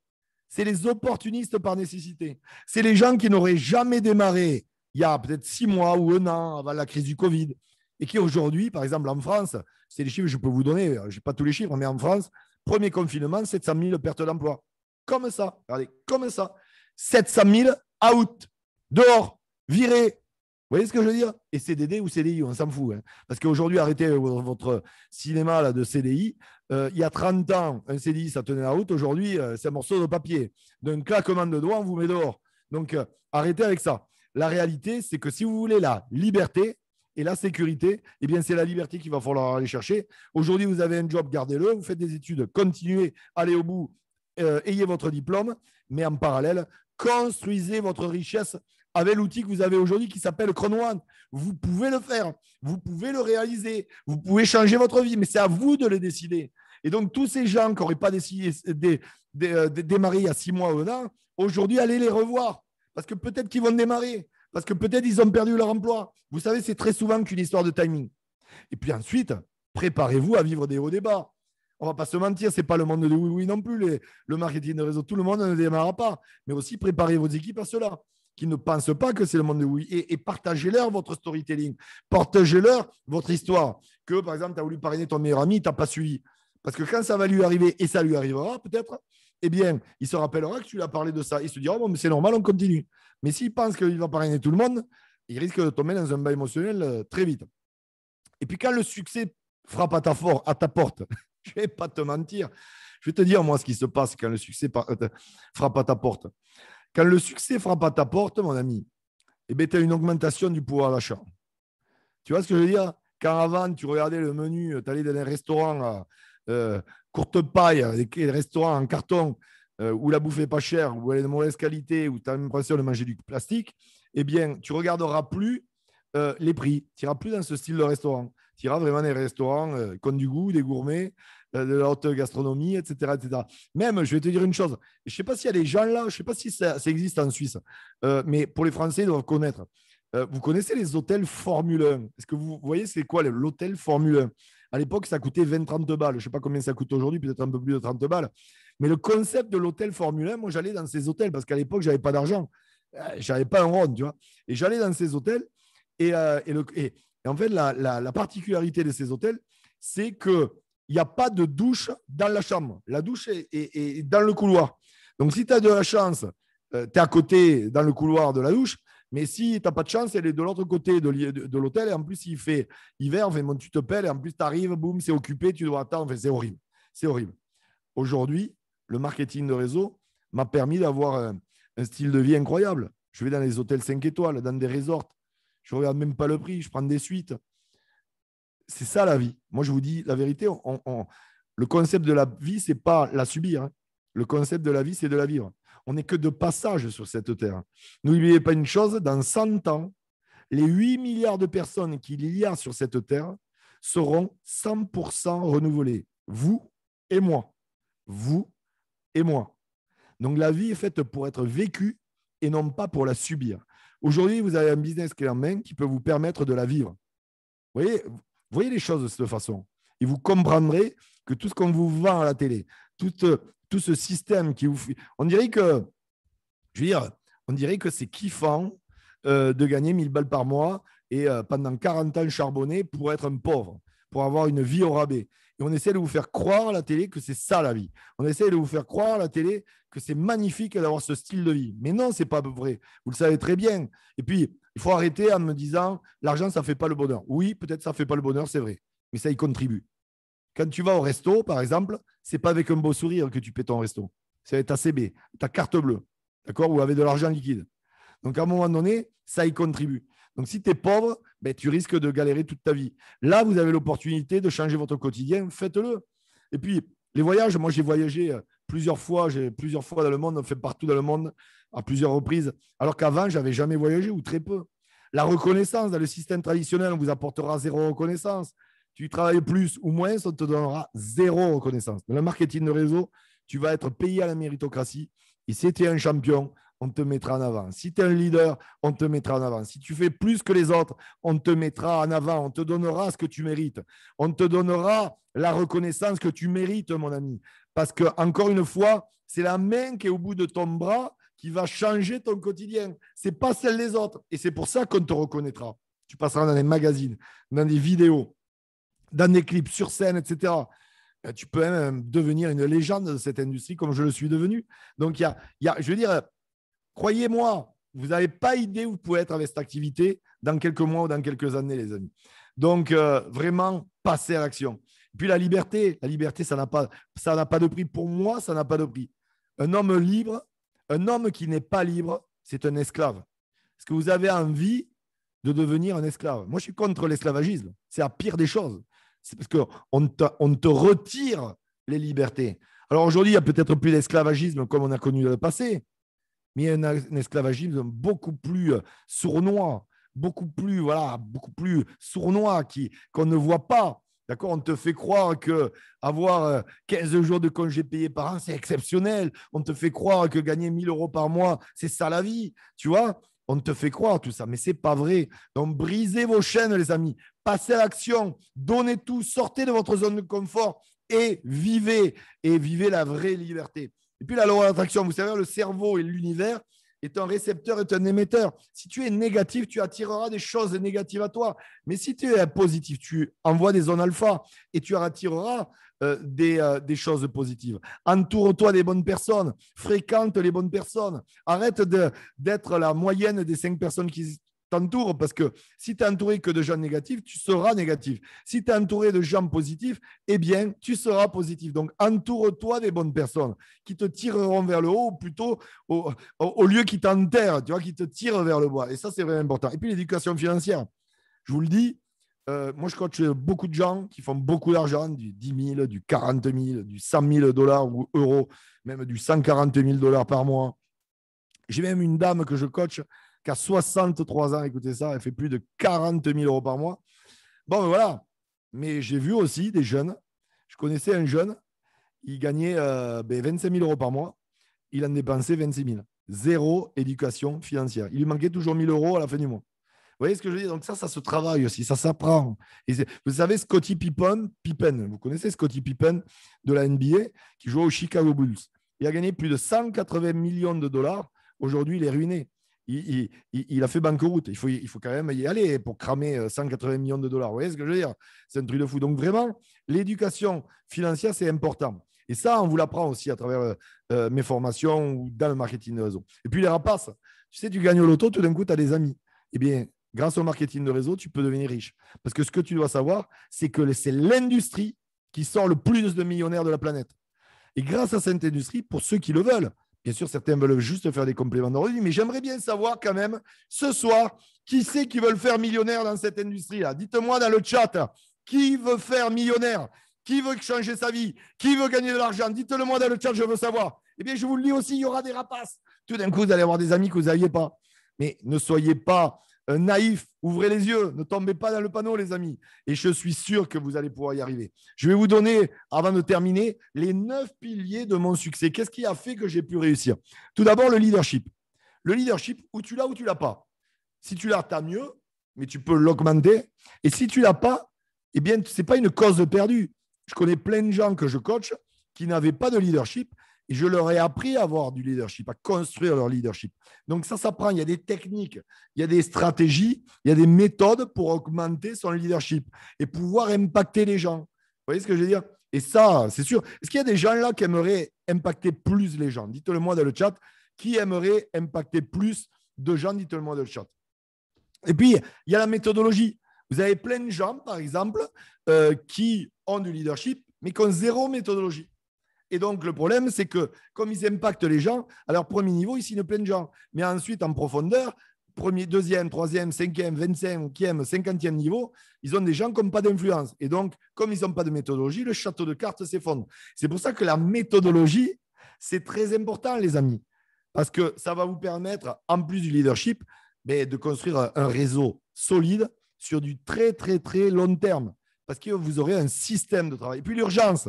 C'est les opportunistes par nécessité. C'est les gens qui n'auraient jamais démarré il y a peut-être 6 mois ou 1 an avant la crise du Covid et qui aujourd'hui, par exemple en France, c'est les chiffres que je peux vous donner, je n'ai pas tous les chiffres, mais en France, premier confinement, 700 000 pertes d'emploi. Comme ça, regardez, comme ça. 700 000 out, dehors, virés. Vous voyez ce que je veux dire? Et CDD ou CDI, on s'en fout. Hein. Parce qu'aujourd'hui, arrêtez votre cinéma là, de CDI. Il y a 30 ans, un CDI, ça tenait la route. Aujourd'hui, c'est un morceau de papier. D'un claquement de doigts, on vous met dehors. Donc, arrêtez avec ça. La réalité, c'est que si vous voulez la liberté et la sécurité, eh bien, c'est la liberté qu'il va falloir aller chercher. Aujourd'hui, vous avez un job, gardez-le. Vous faites des études, continuez, allez au bout, ayez votre diplôme. Mais en parallèle, construisez votre richesse avec l'outil que vous avez aujourd'hui qui s'appelle Chrono One. Vous pouvez le faire, vous pouvez le réaliser, vous pouvez changer votre vie, mais c'est à vous de le décider. Et donc, tous ces gens qui n'auraient pas démarré il y a 6 mois ou 1 an, aujourd'hui, allez les revoir. Parce que peut-être qu'ils vont démarrer, parce que peut-être ils ont perdu leur emploi. Vous savez, c'est très souvent qu'une histoire de timing. Et puis ensuite, préparez-vous à vivre des hauts et des bas. On ne va pas se mentir, ce n'est pas le monde de oui non plus. Le marketing de réseau, tout le monde ne démarre pas. Mais aussi, préparez vos équipes à cela, qui ne pensent pas que c'est le monde de oui. Et partagez-leur votre storytelling. Partagez-leur votre histoire. Que, par exemple, tu as voulu parrainer ton meilleur ami, tu n'as pas suivi. Parce que quand ça va lui arriver, et ça lui arrivera peut-être, eh bien, il se rappellera que tu lui as parlé de ça. Il se dira, bon, mais c'est normal, on continue. Mais s'il pense qu'il va parrainer tout le monde, il risque de tomber dans un bas émotionnel très vite. Et puis, quand le succès frappe à ta porte, je ne vais pas te mentir, je vais te dire, moi, ce qui se passe quand le succès frappe à ta porte. Quand le succès frappe à ta porte, mon ami, eh bien, tu as une augmentation du pouvoir d'achat. Tu vois ce que je veux dire? Quand avant, tu regardais le menu, tu allais dans un restaurant courte paille, des restaurants en carton où la bouffe n'est pas chère, où elle est de mauvaise qualité, où tu as l'impression de manger du plastique, eh bien, tu ne regarderas plus les prix. Tu n'iras plus dans ce style de restaurant. Tu iras vraiment dans les restaurants qui ont du goût, des gourmets, de la haute gastronomie, etc., etc. Même, je vais te dire une chose. Je ne sais pas s'il y a des gens là, je ne sais pas si ça existe en Suisse, mais pour les Français, ils doivent connaître. Vous connaissez les hôtels Formule 1? Est-ce que vous voyez c'est quoi l'hôtel Formule 1? À l'époque, ça coûtait 20-30 balles. Je ne sais pas combien ça coûte aujourd'hui, peut-être un peu plus de 30 balles. Mais le concept de l'hôtel Formule 1, moi, j'allais dans ces hôtels parce qu'à l'époque, je n'avais pas d'argent. Je n'avais pas un rond, tu vois. Et j'allais dans ces hôtels. Et en fait, la particularité de ces hôtels, c'est qu'il n'y a pas de douche dans la chambre. La douche est dans le couloir. Donc, si tu as de la chance, tu es à côté dans le couloir de la douche. Mais si tu n'as pas de chance, elle est de l'autre côté de l'hôtel. Et en plus, il fait hiver, bon, tu te pelles. Et en plus, tu arrives, boum, c'est occupé, tu dois attendre. Enfin, c'est horrible. C'est horrible. Aujourd'hui, le marketing de réseau m'a permis d'avoir un style de vie incroyable. Je vais dans les hôtels 5 étoiles, dans des resorts. Je ne regarde même pas le prix, je prends des suites. C'est ça la vie. Moi, je vous dis la vérité. Le concept de la vie, ce n'est pas la subir. Hein. Le concept de la vie, c'est de la vivre. On n'est que de passage sur cette terre. N'oubliez pas une chose, dans 100 ans, les 8 milliards de personnes qu'il y a sur cette terre seront 100% renouvelées. Vous et moi. Vous et moi. Donc la vie est faite pour être vécue et non pas pour la subir. Aujourd'hui, vous avez un business clé en main qui peut vous permettre de la vivre. Vous voyez les choses de cette façon. Et vous comprendrez que tout ce qu'on vous vend à la télé, tout ce système qui vous fait… On dirait que c'est kiffant de gagner 1000 balles par mois et pendant 40 ans charbonner pour être un pauvre, pour avoir une vie au rabais. Et on essaie de vous faire croire à la télé que c'est ça la vie. On essaie de vous faire croire à la télé que c'est magnifique d'avoir ce style de vie. Mais non, ce n'est pas vrai. Vous le savez très bien. Et puis, il faut arrêter en me disant l'argent, ça ne fait pas le bonheur. Oui, peut-être ça ne fait pas le bonheur, c'est vrai. Mais ça y contribue. Quand tu vas au resto, par exemple, ce n'est pas avec un beau sourire que tu paies ton resto. C'est avec ta CB, ta carte bleue, d'accord, ou avec de l'argent liquide. Donc, à un moment donné, ça y contribue. Donc, si tu es pauvre, ben, tu risques de galérer toute ta vie. Là, vous avez l'opportunité de changer votre quotidien, faites-le. Et puis, les voyages, moi, j'ai voyagé plusieurs fois dans le monde, fait partout dans le monde, à plusieurs reprises, alors qu'avant, je n'avais jamais voyagé ou très peu. La reconnaissance dans le système traditionnel, on vous apportera 0 reconnaissance. Tu travailles plus ou moins, on te donnera 0 reconnaissance. Dans le marketing de réseau, tu vas être payé à la méritocratie. Et si tu es un champion, on te mettra en avant. Si tu es un leader, on te mettra en avant. Si tu fais plus que les autres, on te mettra en avant. On te donnera ce que tu mérites. On te donnera la reconnaissance que tu mérites, mon ami. Parce que, encore une fois, C'est la main qui est au bout de ton bras qui va changer ton quotidien. Ce n'est pas celle des autres. Et c'est pour ça qu'on te reconnaîtra. Tu passeras dans des magazines, dans des vidéos, dans des clips, sur scène, etc. Tu peux même devenir une légende de cette industrie comme je le suis devenu. Donc, je veux dire, croyez-moi, vous n'avez pas idée où vous pouvez être avec cette activité dans quelques mois ou dans quelques années, les amis. Donc, vraiment, passez à l'action. Puis la liberté, ça n'a pas de prix. Pour moi, ça n'a pas de prix. Un homme libre, un homme qui n'est pas libre, c'est un esclave. Est-ce que vous avez envie de devenir un esclave? Moi, je suis contre l'esclavagisme. C'est la pire des choses. C'est parce qu'on te retire les libertés. Alors aujourd'hui, il n'y a peut-être plus d'esclavagisme comme on a connu dans le passé, mais il y a un esclavagisme beaucoup plus sournois, beaucoup plus sournois qu'on ne voit pas. D'accord, on te fait croire qu'avoir 15 jours de congés payés par an, c'est exceptionnel. On te fait croire que gagner 1 000 € par mois, c'est ça la vie. Tu vois, on te fait croire tout ça, mais ce n'est pas vrai. Donc, brisez vos chaînes, les amis. Passez à l'action. Donnez tout. Sortez de votre zone de confort et vivez la vraie liberté. Et puis, la loi d'attraction, vous savez, le cerveau et l'univers est un récepteur, est un émetteur. Si tu es négatif, tu attireras des choses négatives à toi. Mais si tu es positif, tu envoies des zones alpha et tu attireras des choses positives. Entoure-toi des bonnes personnes, fréquente les bonnes personnes. Arrête d'être la moyenne des 5 personnes qui t'entourent, parce que si tu es entouré que de gens négatifs, tu seras négatif. Si tu es entouré de gens positifs, eh bien, tu seras positif. Donc, entoure-toi des bonnes personnes qui te tireront vers le haut, ou plutôt au lieu qui t'enterrent, tu vois, qui te tirent vers le bas. Et ça, c'est vraiment important. Et puis, l'éducation financière, je vous le dis, moi, je coach beaucoup de gens qui font beaucoup d'argent, du 10 000, du 40 000, du 100 000 $ ou euros, même du 140 000 $ par mois. J'ai même une dame que je coach qui a 63 ans, écoutez ça, elle fait plus de 40 000 € par mois. Bon, ben voilà. Mais j'ai vu aussi des jeunes. Je connaissais un jeune, il gagnait 25 000 € par mois. Il en dépensait 26 000. Zéro éducation financière. Il lui manquait toujours 1 000 € à la fin du mois. Vous voyez ce que je veux dire? Donc ça se travaille aussi, ça s'apprend. Vous savez, Scottie Pippen, vous connaissez Scottie Pippen de la NBA, qui joue aux Chicago Bulls. Il a gagné plus de 180 millions de dollars. Aujourd'hui, il est ruiné. Il a fait banqueroute. Il faut quand même y aller pour cramer 180 millions de dollars. Vous voyez ce que je veux dire? C'est un truc de fou. Donc vraiment, l'éducation financière, c'est important. Et ça, on vous l'apprend aussi à travers mes formations ou dans le marketing de réseau. Et puis les rapaces, tu sais, tu gagnes au loto, tout d'un coup, tu as des amis. Eh bien, grâce au marketing de réseau, tu peux devenir riche. Parce que ce que tu dois savoir, c'est que c'est l'industrie qui sort le plus de millionnaires de la planète. Et grâce à cette industrie, pour ceux qui le veulent, bien sûr, certains veulent juste faire des compléments de revenus, mais j'aimerais bien savoir quand même, ce soir, qui c'est qui veut le faire millionnaire dans cette industrie-là? Dites-moi dans le chat, qui veut faire millionnaire? Qui veut changer sa vie? Qui veut gagner de l'argent? Dites-le moi dans le chat, je veux savoir. Eh bien, je vous le dis aussi, il y aura des rapaces. Tout d'un coup, vous allez avoir des amis que vous n'aviez pas. Mais ne soyez pas naïfs, ouvrez les yeux, ne tombez pas dans le panneau, les amis. Et je suis sûr que vous allez pouvoir y arriver. Je vais vous donner, avant de terminer, les 9 piliers de mon succès. Qu'est-ce qui a fait que j'ai pu réussir? Tout d'abord, le leadership. Le leadership, où tu l'as ou tu ne l'as pas. Si tu l'as, tu as mieux, mais tu peux l'augmenter. Et si tu ne l'as pas, eh bien, ce n'est pas une cause perdue. Je connais plein de gens que je coach qui n'avaient pas de leadership. Et je leur ai appris à avoir du leadership, à construire leur leadership. Donc ça s'apprend. Il y a des techniques, il y a des stratégies, il y a des méthodes pour augmenter son leadership et pouvoir impacter les gens. Vous voyez ce que je veux dire? Et ça, c'est sûr. Est-ce qu'il y a des gens là qui aimeraient impacter plus les gens? Dites-le moi dans le chat. Qui aimerait impacter plus de gens? Dites-le moi dans le chat. Et puis, il y a la méthodologie. Vous avez plein de gens, par exemple, qui ont du leadership, mais qui ont zéro méthodologie. Et donc, le problème, c'est que comme ils impactent les gens, à leur premier niveau, ils signent plein de gens. Mais ensuite, en profondeur, premier, deuxième, troisième, cinquième, 25e, 50e niveau, ils ont des gens qui n'ont pas d'influence. Et donc, comme ils n'ont pas de méthodologie, le château de cartes s'effondre. C'est pour ça que la méthodologie, c'est très important, les amis. Parce que ça va vous permettre, en plus du leadership, de construire un réseau solide sur du très, très, très long terme. Parce que vous aurez un système de travail. Et puis, l'urgence.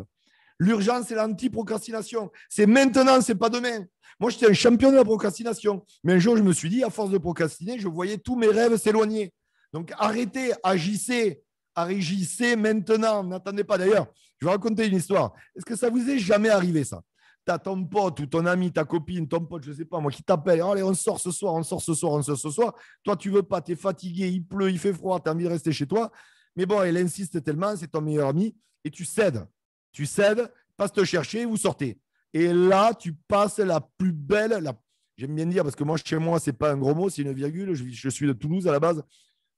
L'urgence, c'est l'anti-procrastination. C'est maintenant, ce n'est pas demain. Moi, j'étais un champion de la procrastination. Mais un jour, je me suis dit, à force de procrastiner, je voyais tous mes rêves s'éloigner. Donc, arrêtez, agissez maintenant. N'attendez pas. D'ailleurs, je vais raconter une histoire. Est-ce que ça vous est jamais arrivé, ça? tu as ton pote ou ton ami, ta copine, ton pote, je ne sais pas moi, qui t'appelle. Allez, on sort ce soir, on sort ce soir, on sort ce soir. Toi, tu ne veux pas, tu es fatigué, il pleut, il fait froid, tu as envie de rester chez toi. Mais bon, elle insiste tellement, c'est ton meilleur ami, et tu cèdes. Tu cèdes, passe te chercher, vous sortez. Et là, tu passes la plus belle, j'aime bien dire, parce que moi, chez moi, ce n'est pas un gros mot, c'est une virgule. Je suis de Toulouse à la base.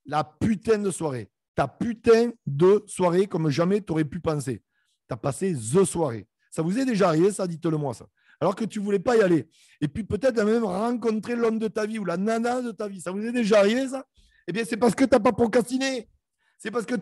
La putain de soirée. Ta putain de soirée comme jamais tu aurais pu penser. Tu as passé the soirée. Ça vous est déjà arrivé, ça? Dites-le moi, ça. Alors que tu ne voulais pas y aller. Et puis peut-être même rencontrer l'homme de ta vie ou la nana de ta vie. Ça vous est déjà arrivé, ça? Eh bien, c'est parce que tu n'as pas procrastiné. C'est parce que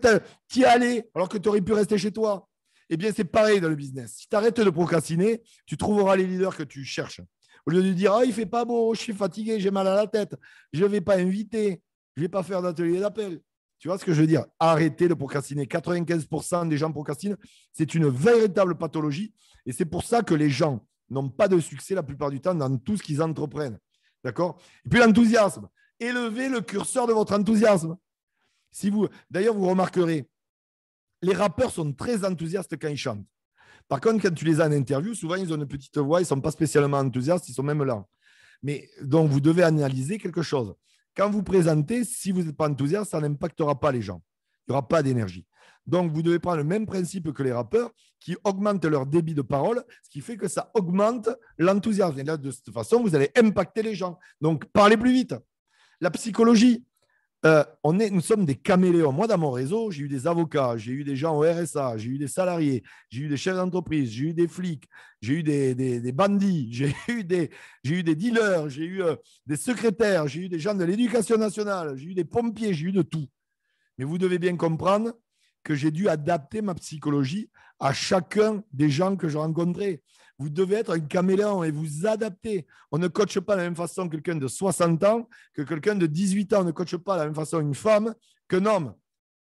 tu y es allé alors que tu aurais pu rester chez toi. Eh bien, c'est pareil dans le business. Si tu arrêtes de procrastiner, tu trouveras les leaders que tu cherches. Au lieu de dire « Ah, il ne fait pas beau, je suis fatigué, j'ai mal à la tête, je ne vais pas inviter, je ne vais pas faire d'atelier d'appel. » Tu vois ce que je veux dire? Arrêtez de procrastiner. 95% des gens procrastinent. C'est une véritable pathologie. Et c'est pour ça que les gens n'ont pas de succès la plupart du temps dans tout ce qu'ils entreprennent. D'accord? Et puis l'enthousiasme. Élevez le curseur de votre enthousiasme. D'ailleurs, vous remarquerez, les rappeurs sont très enthousiastes quand ils chantent. Par contre, quand tu les as en interview, souvent, ils ont une petite voix, ils ne sont pas spécialement enthousiastes, ils sont même là. Mais donc, vous devez analyser quelque chose. Quand vous présentez, si vous n'êtes pas enthousiaste, ça n'impactera pas les gens. Il n'y aura pas d'énergie. Donc, vous devez prendre le même principe que les rappeurs qui augmentent leur débit de parole, ce qui fait que ça augmente l'enthousiasme. Et là, de cette façon, vous allez impacter les gens. Donc, parlez plus vite. La psychologie, nous sommes des caméléons. Moi, dans mon réseau, j'ai eu des avocats, j'ai eu des gens au RSA, j'ai eu des salariés, j'ai eu des chefs d'entreprise, j'ai eu des flics, j'ai eu des bandits, j'ai eu des dealers, j'ai eu des secrétaires, j'ai eu des gens de l'éducation nationale, j'ai eu des pompiers, j'ai eu de tout. Mais vous devez bien comprendre que j'ai dû adapter ma psychologie à chacun des gens que je rencontrais. Vous devez être un caméléon et vous adapter. On ne coache pas de la même façon quelqu'un de 60 ans que quelqu'un de 18 ans. On ne coache pas de la même façon une femme qu'un homme. Vous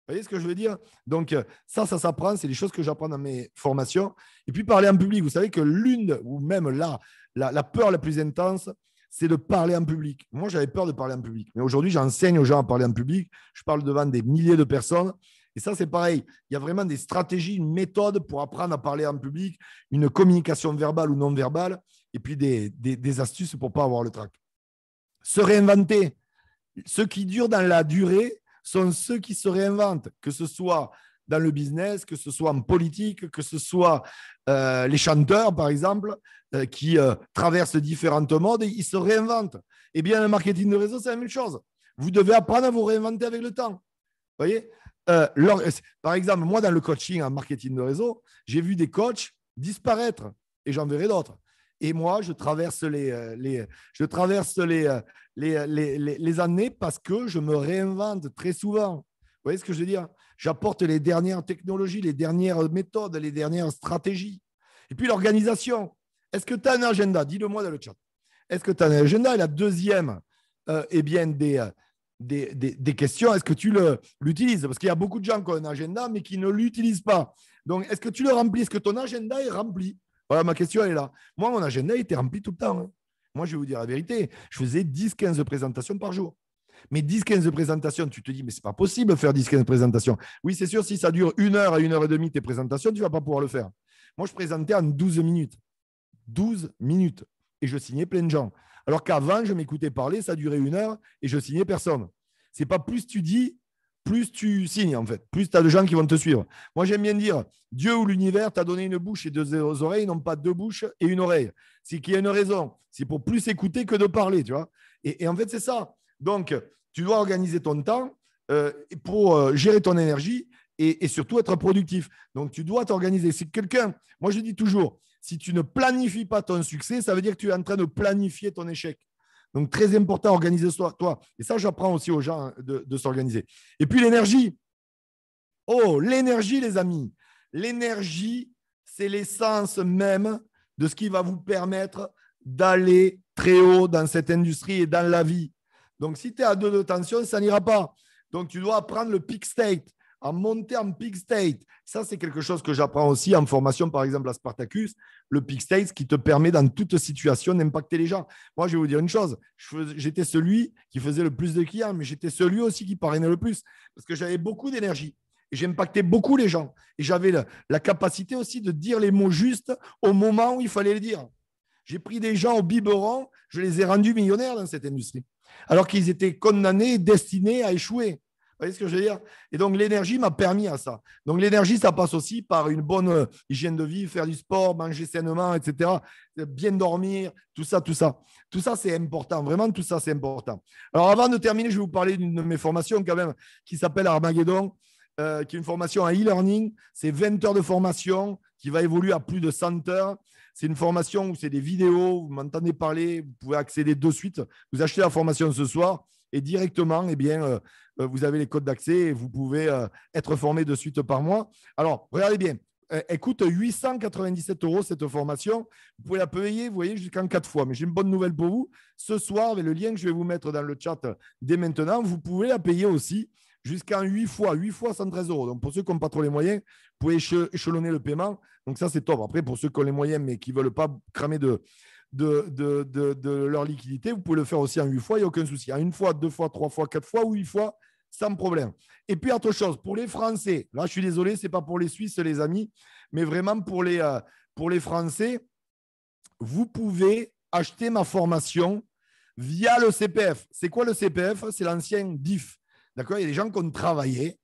voyez ce que je veux dire? Donc, ça s'apprend. C'est des choses que j'apprends dans mes formations. Et puis, parler en public. Vous savez que ou même la peur la plus intense, c'est de parler en public. Moi, j'avais peur de parler en public. Mais aujourd'hui, j'enseigne aux gens à parler en public. Je parle devant des milliers de personnes. Et ça, c'est pareil. Il y a vraiment des stratégies, une méthode pour apprendre à parler en public, une communication verbale ou non verbale, et puis des astuces pour ne pas avoir le trac. Se réinventer. Ceux qui durent dans la durée sont ceux qui se réinventent, que ce soit dans le business, que ce soit en politique, que ce soit les chanteurs, par exemple, qui traversent différentes modes, et ils se réinventent. Eh bien, le marketing de réseau, c'est la même chose. Vous devez apprendre à vous réinventer avec le temps. Vous voyez? Par exemple, moi, dans le coaching en marketing de réseau, j'ai vu des coachs disparaître et j'en verrai d'autres. Et moi, je traverse les années parce que je me réinvente très souvent. Vous voyez ce que je veux dire? J'apporte les dernières technologies, les dernières méthodes, les dernières stratégies. Et puis l'organisation. Est-ce que tu as un agenda? Dis-le-moi dans le chat. Est-ce que tu as un agenda? Et la deuxième, eh bien, des questions, est-ce que tu l'utilises? Parce qu'il y a beaucoup de gens qui ont un agenda, mais qui ne l'utilisent pas. Donc, est-ce que tu le remplis? Est-ce que ton agenda est rempli? Voilà, ma question, elle est là. Moi, mon agenda était rempli tout le temps. Hein. Moi, je vais vous dire la vérité. Je faisais 10-15 présentations par jour. Mais 10-15 présentations, tu te dis, mais ce n'est pas possible de faire 10-15 présentations. Oui, c'est sûr, si ça dure 1 heure à 1 heure et demie, tes présentations, tu ne vas pas pouvoir le faire. Moi, je présentais en 12 minutes. 12 minutes. Et je signais plein de gens. Alors qu'avant, je m'écoutais parler, ça durait 1 heure et je signais personne. Ce n'est pas plus tu dis, plus tu signes, en fait. Plus tu as de gens qui vont te suivre. Moi, j'aime bien dire, Dieu ou l'univers t'a donné une bouche et 2 oreilles, non pas 2 bouches et 1 oreille. C'est qu'il y a une raison. C'est pour plus écouter que de parler, tu vois. Et en fait, c'est ça. Donc, tu dois organiser ton temps pour gérer ton énergie et surtout être productif. Donc, tu dois t'organiser. Si quelqu'un, moi, je dis toujours, si tu ne planifies pas ton succès, ça veut dire que tu es en train de planifier ton échec. Donc, très important, organise-toi. Toi. Et ça, j'apprends aussi aux gens de s'organiser. Et puis, l'énergie. Oh, l'énergie, les amis. L'énergie, c'est l'essence même de ce qui va vous permettre d'aller très haut dans cette industrie et dans la vie. Donc, si tu es à 2 de tension, ça n'ira pas. Donc, tu dois apprendre le peak state, à monter en peak state. Ça, c'est quelque chose que j'apprends aussi en formation, par exemple, à Spartacus. Le peak state qui te permet, dans toute situation, d'impacter les gens. Moi, je vais vous dire une chose. J'étais celui qui faisait le plus de clients, mais j'étais celui aussi qui parrainait le plus parce que j'avais beaucoup d'énergie. Et j'ai impacté beaucoup les gens. Et j'avais la capacité aussi de dire les mots justes au moment où il fallait les dire. J'ai pris des gens au biberon, je les ai rendus millionnaires dans cette industrie, alors qu'ils étaient condamnés, destinés à échouer. Vous voyez ce que je veux dire? Et donc, l'énergie m'a permis à ça. Donc, l'énergie, ça passe aussi par une bonne hygiène de vie, faire du sport, manger sainement, etc. Bien dormir, tout ça, tout ça. Tout ça, c'est important. Vraiment, tout ça, c'est important. Alors, avant de terminer, je vais vous parler d'une de mes formations quand même qui s'appelle Armageddon, qui est une formation en e-learning. C'est 20 heures de formation qui va évoluer à plus de 100 heures. C'est une formation où c'est des vidéos, vous m'entendez parler, vous pouvez accéder de suite. Vous achetez la formation ce soir et directement, eh bien, vous avez les codes d'accès et vous pouvez être formé de suite par mois. Alors, regardez bien, elle coûte 897 € cette formation. Vous pouvez la payer, vous voyez, jusqu'en 4 fois. Mais j'ai une bonne nouvelle pour vous. Ce soir, avec le lien que je vais vous mettre dans le chat dès maintenant, vous pouvez la payer aussi jusqu'en 8 fois. 8 fois 113 €. Donc, pour ceux qui n'ont pas trop les moyens, vous pouvez échelonner le paiement. Donc, ça, c'est top. Après, pour ceux qui ont les moyens mais qui ne veulent pas cramer de leur liquidité, vous pouvez le faire aussi en 8 fois, il n'y a aucun souci. En 1 fois, 2 fois, 3 fois, 4 fois ou 8 fois, sans problème. Et puis, autre chose, pour les Français, là, je suis désolé, ce n'est pas pour les Suisses, les amis, mais vraiment pour les Français, vous pouvez acheter ma formation via le CPF. C'est quoi le CPF? C'est l'ancien DIF. D'accord? Il y a des gens qui ont travaillé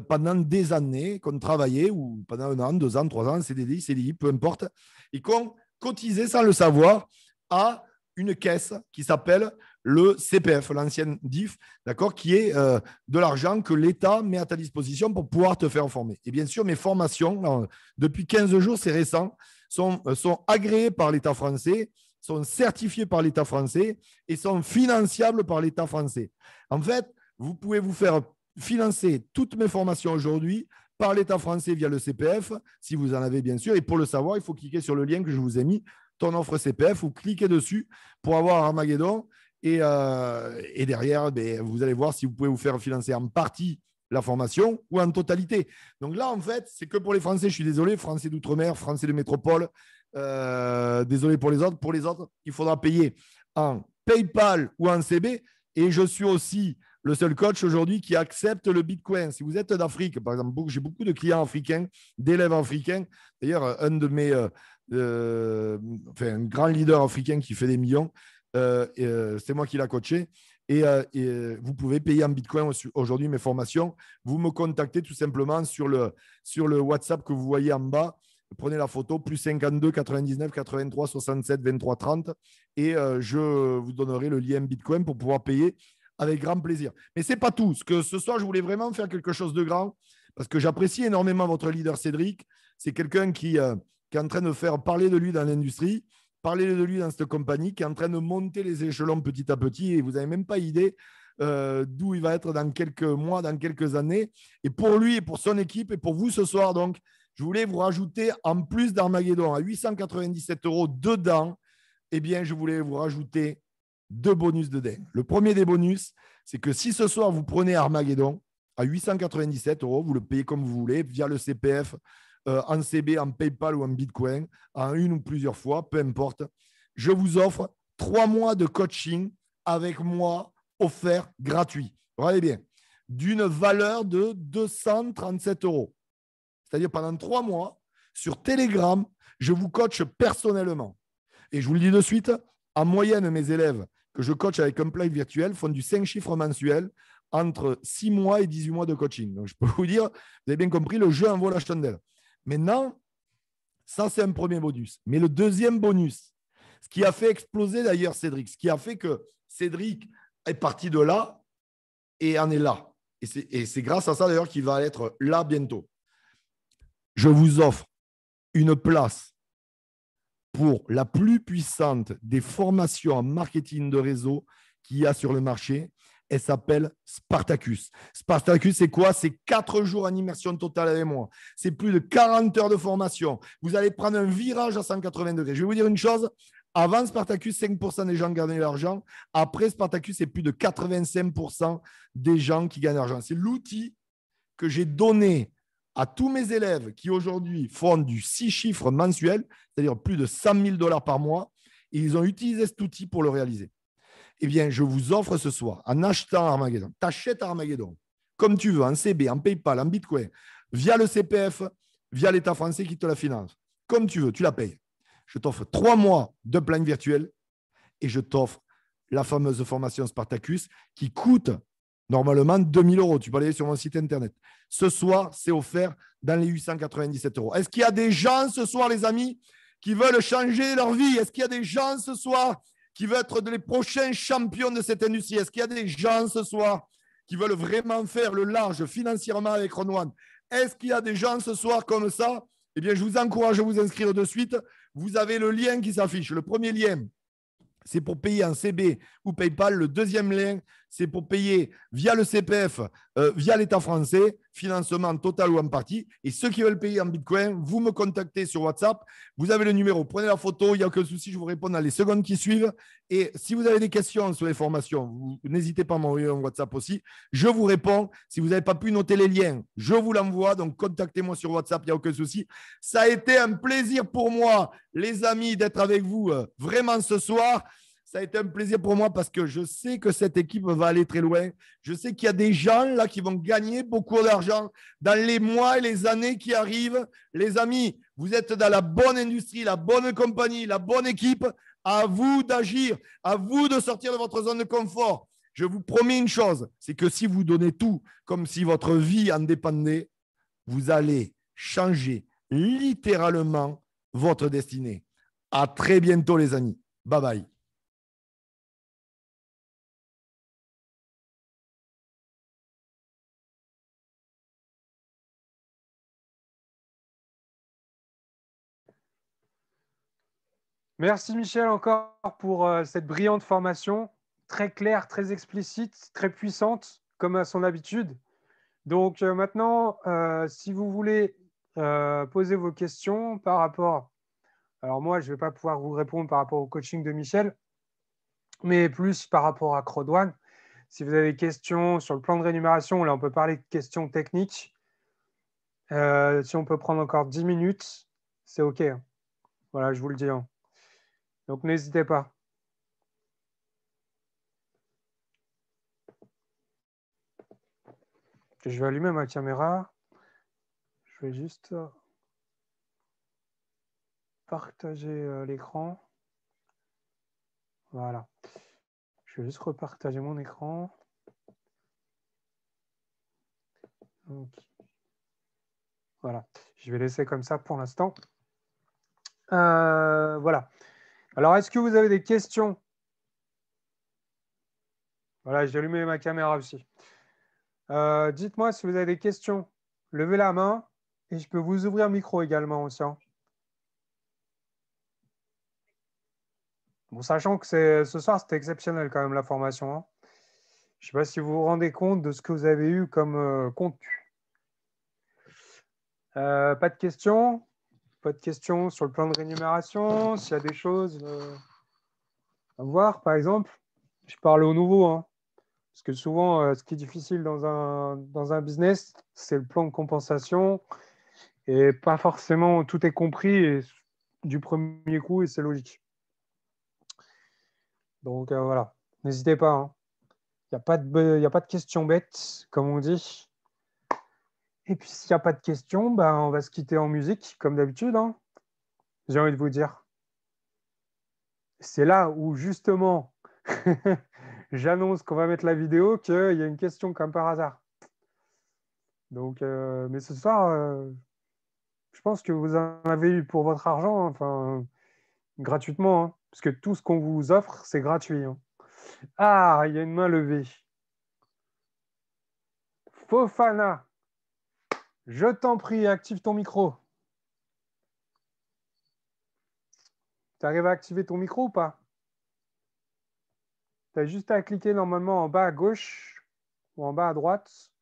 pendant des années, qui ont travaillé, ou pendant 1 an, 2 ans, 3 ans, CDI, peu importe, et qui ont cotisé sans le savoir à une caisse qui s'appelle le CPF, l'ancienne DIF, d'accord, qui est de l'argent que l'État met à ta disposition pour pouvoir te faire former. Et bien sûr, mes formations, depuis 15 jours, c'est récent, sont agréées par l'État français, sont certifiées par l'État français et sont financiables par l'État français. En fait, vous pouvez vous faire financer toutes mes formations aujourd'hui par l'État français via le CPF, si vous en avez bien sûr. Et pour le savoir, il faut cliquer sur le lien que je vous ai mis, ton offre CPF, ou cliquez dessus pour avoir Armageddon. Et derrière, vous allez voir si vous pouvez vous faire financer en partie la formation ou en totalité. Donc là, en fait, c'est que pour les Français, je suis désolé, Français d'outre-mer, Français de métropole, désolé pour les autres. Pour les autres, il faudra payer en PayPal ou en CB. Et je suis aussi le seul coach aujourd'hui qui accepte le Bitcoin. Si vous êtes d'Afrique, par exemple, j'ai beaucoup de clients africains, d'élèves africains. D'ailleurs, un de mes, un grand leader africain qui fait des millions, c'est moi qui l'ai coaché. Et vous pouvez payer en Bitcoin aujourd'hui mes formations. Vous me contactez tout simplement sur le WhatsApp que vous voyez en bas. Prenez la photo, plus 52 99 83 67 23 30 et je vous donnerai le lien Bitcoin pour pouvoir payer avec grand plaisir. Mais ce n'est pas tout. Ce soir, je voulais vraiment faire quelque chose de grand parce que j'apprécie énormément votre leader Cédric. C'est quelqu'un qui est en train de faire parler de lui dans l'industrie, parler de lui dans cette compagnie, qui est en train de monter les échelons petit à petit et vous n'avez même pas idée d'où il va être dans quelques mois, dans quelques années. Et pour lui et pour son équipe et pour vous ce soir, donc, je voulais vous rajouter, en plus d'Armageddon, à 897 € dedans, eh bien, je voulais vous rajouter 2 bonus de dingue. Le premier des bonus, c'est que si ce soir, vous prenez Armageddon à 897 €, vous le payez comme vous voulez, via le CPF, en CB, en PayPal ou en Bitcoin, en une ou plusieurs fois, peu importe, je vous offre 3 mois de coaching avec moi offert gratuit. Regardez bien, d'une valeur de 237 €. C'est-à-dire pendant 3 mois, sur Telegram, je vous coach personnellement. Et je vous le dis de suite, en moyenne, mes élèves que je coach avec un plan virtuel font du 5 chiffres mensuels entre 6 mois et 18 mois de coaching. Donc, je peux vous dire, vous avez bien compris, le jeu en vaut la chandelle. Maintenant, ça, c'est un premier bonus. Mais le deuxième bonus, ce qui a fait exploser d'ailleurs Cédric, ce qui a fait que Cédric est parti de là et en est là. Et c'est grâce à ça d'ailleurs qu'il va être là bientôt. Je vous offre une place pour la plus puissante des formations en marketing de réseau qu'il y a sur le marché. Elle s'appelle Spartacus. Spartacus, c'est quoi? C'est 4 jours en immersion totale avec moi. C'est plus de 40 heures de formation. Vous allez prendre un virage à 180 degrés. Je vais vous dire une chose. Avant Spartacus, 5% des gens gagnaient de l'argent. Après Spartacus, c'est plus de 85% des gens qui gagnent de l'argent. C'est l'outil que j'ai donné à tous mes élèves qui aujourd'hui font du 6 chiffres mensuels, c'est-à-dire plus de 100 000 $ par mois, et ils ont utilisé cet outil pour le réaliser. Eh bien, je vous offre ce soir, en achetant Armageddon, tu achètes Armageddon, comme tu veux, en CB, en PayPal, en Bitcoin, via le CPF, via l'État français qui te la finance. Comme tu veux, tu la payes. Je t'offre 3 mois de plan virtuel et je t'offre la fameuse formation Spartacus qui coûte normalement 2 000 €. Tu peux aller sur mon site internet. Ce soir, c'est offert dans les 897 €. Est-ce qu'il y a des gens ce soir, les amis, qui veulent changer leur vie? Est-ce qu'il y a des gens ce soir qui veulent être les prochains champions de cette industrie? Est-ce qu'il y a des gens ce soir qui veulent vraiment faire le large financièrement avec Ron One? Est-ce qu'il y a des gens ce soir comme ça? Eh bien, je vous encourage à vous inscrire de suite. Vous avez le lien qui s'affiche. Le premier lien, c'est pour payer en CB ou PayPal. Le deuxième lien, c'est pour payer via le CPF, via l'État français, financement total ou en partie. Et ceux qui veulent payer en Bitcoin, vous me contactez sur WhatsApp. Vous avez le numéro, prenez la photo, il n'y a aucun souci, je vous réponds dans les secondes qui suivent. Et si vous avez des questions sur les formations, n'hésitez pas à m'envoyer un WhatsApp aussi. Je vous réponds. Si vous n'avez pas pu noter les liens, je vous l'envoie. Donc, contactez-moi sur WhatsApp, il n'y a aucun souci. Ça a été un plaisir pour moi, les amis, d'être avec vous vraiment ce soir. Ça a été un plaisir pour moi parce que je sais que cette équipe va aller très loin. Je sais qu'il y a des gens là qui vont gagner beaucoup d'argent dans les mois et les années qui arrivent. Les amis, vous êtes dans la bonne industrie, la bonne compagnie, la bonne équipe. À vous d'agir, à vous de sortir de votre zone de confort. Je vous promets une chose, c'est que si vous donnez tout comme si votre vie en dépendait, vous allez changer littéralement votre destinée. À très bientôt les amis. Bye bye. Merci Michel encore pour cette brillante formation, très claire, très explicite, très puissante, comme à son habitude. Donc maintenant, si vous voulez poser vos questions par rapport, alors moi je ne vais pas pouvoir vous répondre par rapport au coaching de Michel, mais plus par rapport à Crowd1. Si vous avez des questions sur le plan de rémunération, là on peut parler de questions techniques. Si on peut prendre encore 10 minutes, c'est OK. Voilà, je vous le dis. Donc n'hésitez pas. Je vais allumer ma caméra. Je vais juste partager l'écran. Voilà. Je vais juste repartager mon écran. Donc, voilà. Je vais laisser comme ça pour l'instant. Voilà. Alors, est-ce que vous avez des questions? Voilà, j'ai allumé ma caméra aussi. Dites-moi si vous avez des questions. Levez la main et je peux vous ouvrir le micro également aussi. Bon, sachant que ce soir, c'était exceptionnel quand même la formation. Je ne sais pas si vous vous rendez compte de ce que vous avez eu comme contenu. Pas de questions? Pas de questions sur le plan de rémunération? S'il y a des choses à voir, par exemple, je parle au nouveau. Parce que souvent, ce qui est difficile dans un business, c'est le plan de compensation. Et pas forcément tout est compris du premier coup et c'est logique. Donc voilà, n'hésitez pas. Il n'y a pas de questions bêtes, comme on dit. Et puis s'il n'y a pas de questions, ben, on va se quitter en musique, comme d'habitude. J'ai envie de vous dire. C'est là où justement, j'annonce qu'on va mettre la vidéo, qu'il y a une question comme par hasard. Donc, mais ce soir, je pense que vous en avez eu pour votre argent, enfin, gratuitement, parce que tout ce qu'on vous offre, c'est gratuit. Ah, il y a une main levée. Fofana, je t'en prie, active ton micro. Tu arrives à activer ton micro ou pas? Tu as juste à cliquer normalement en bas à gauche ou en bas à droite.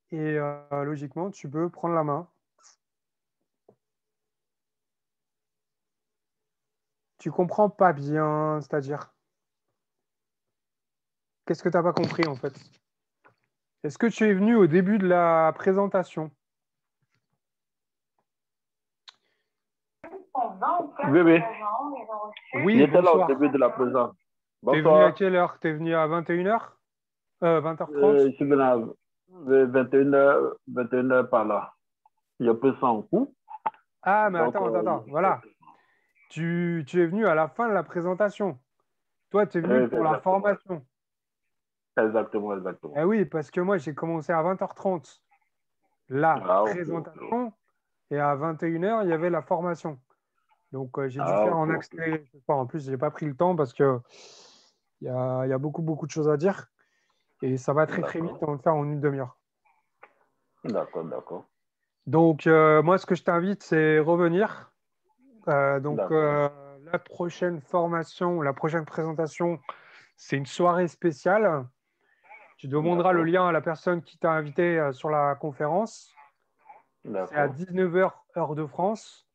Et logiquement, tu peux prendre la main. Tu comprends pas bien, c'est-à-dire? Qu'est-ce que tu n'as pas compris en fait? Est-ce que tu es venu au début de la présentation? Oui, oui. Oui, Il était là au bonsoir. début de la présence. T'es venu à Bonsoir. quelle heure? T'es venu à 21h? 20h30. Je suis venu vers 21h par là. Je peux sans coup. Ah, mais Donc, attends, voilà. Tu es venu à la fin de la présentation. Toi, tu es venu pour la exactement, formation. exactement. Eh oui, parce que moi, j'ai commencé à 20h30 la Ah, ok, ok. présentation et à 21h, il y avait la formation. Donc, j'ai dû Ah, faire ok, en ok. accéléré ce soir. En plus, je n'ai pas pris le temps parce que il y a beaucoup de choses à dire et ça va très vite. D'accord, On va le faire en une demi-heure. d'accord. Donc, moi, ce que je t'invite, c'est revenir. Donc, D'accord, la prochaine formation, la prochaine présentation, c'est une soirée spéciale. Tu demanderas le d'accord, lien à la personne qui t'a invité sur la conférence. C'est à d'accord, 19h, heure de France.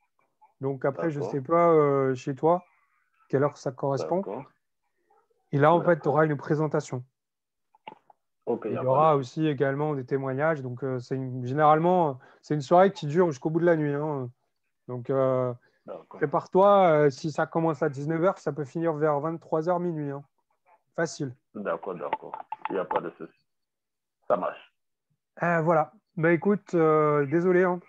Donc après, je ne sais d'accord, pas chez toi quelle heure ça correspond. d'accord, Et là, en fait, tu d'accord. auras une présentation. Ok, il Il n'y y a pas de aura souci. aussi également des témoignages. Donc, généralement, c'est une soirée qui dure jusqu'au bout de la nuit, hein. Donc, D'accord, prépare-toi. Si ça commence à 19h, ça peut finir vers 23h minuit, hein. Facile. d'accord. Il n'y a pas de souci. Ça marche. Voilà. Bah, écoute, désolé, hein.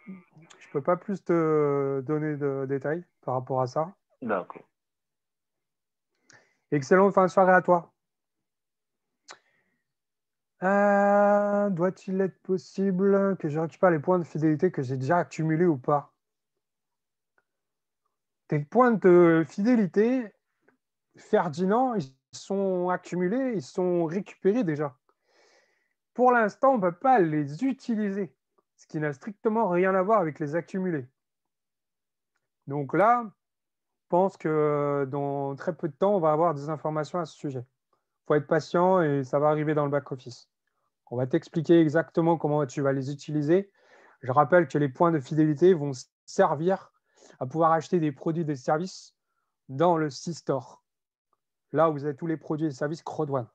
Je ne peux pas plus te donner de détails par rapport à ça. D'accord. Excellente fin de soirée à toi. Doit-il être possible que je récupère les points de fidélité que j'ai déjà accumulés ou pas? Tes points de fidélité, Ferdinand, ils sont accumulés, ils sont récupérés déjà. Pour l'instant, on ne peut pas les utiliser, ce qui n'a strictement rien à voir avec les accumulés. Donc là, je pense que dans très peu de temps, on va avoir des informations à ce sujet. Il faut être patient et ça va arriver dans le back-office. On va t'expliquer exactement comment tu vas les utiliser. Je rappelle que les points de fidélité vont servir à pouvoir acheter des produits et des services dans le C-Store, là où vous avez tous les produits et services Crodouane.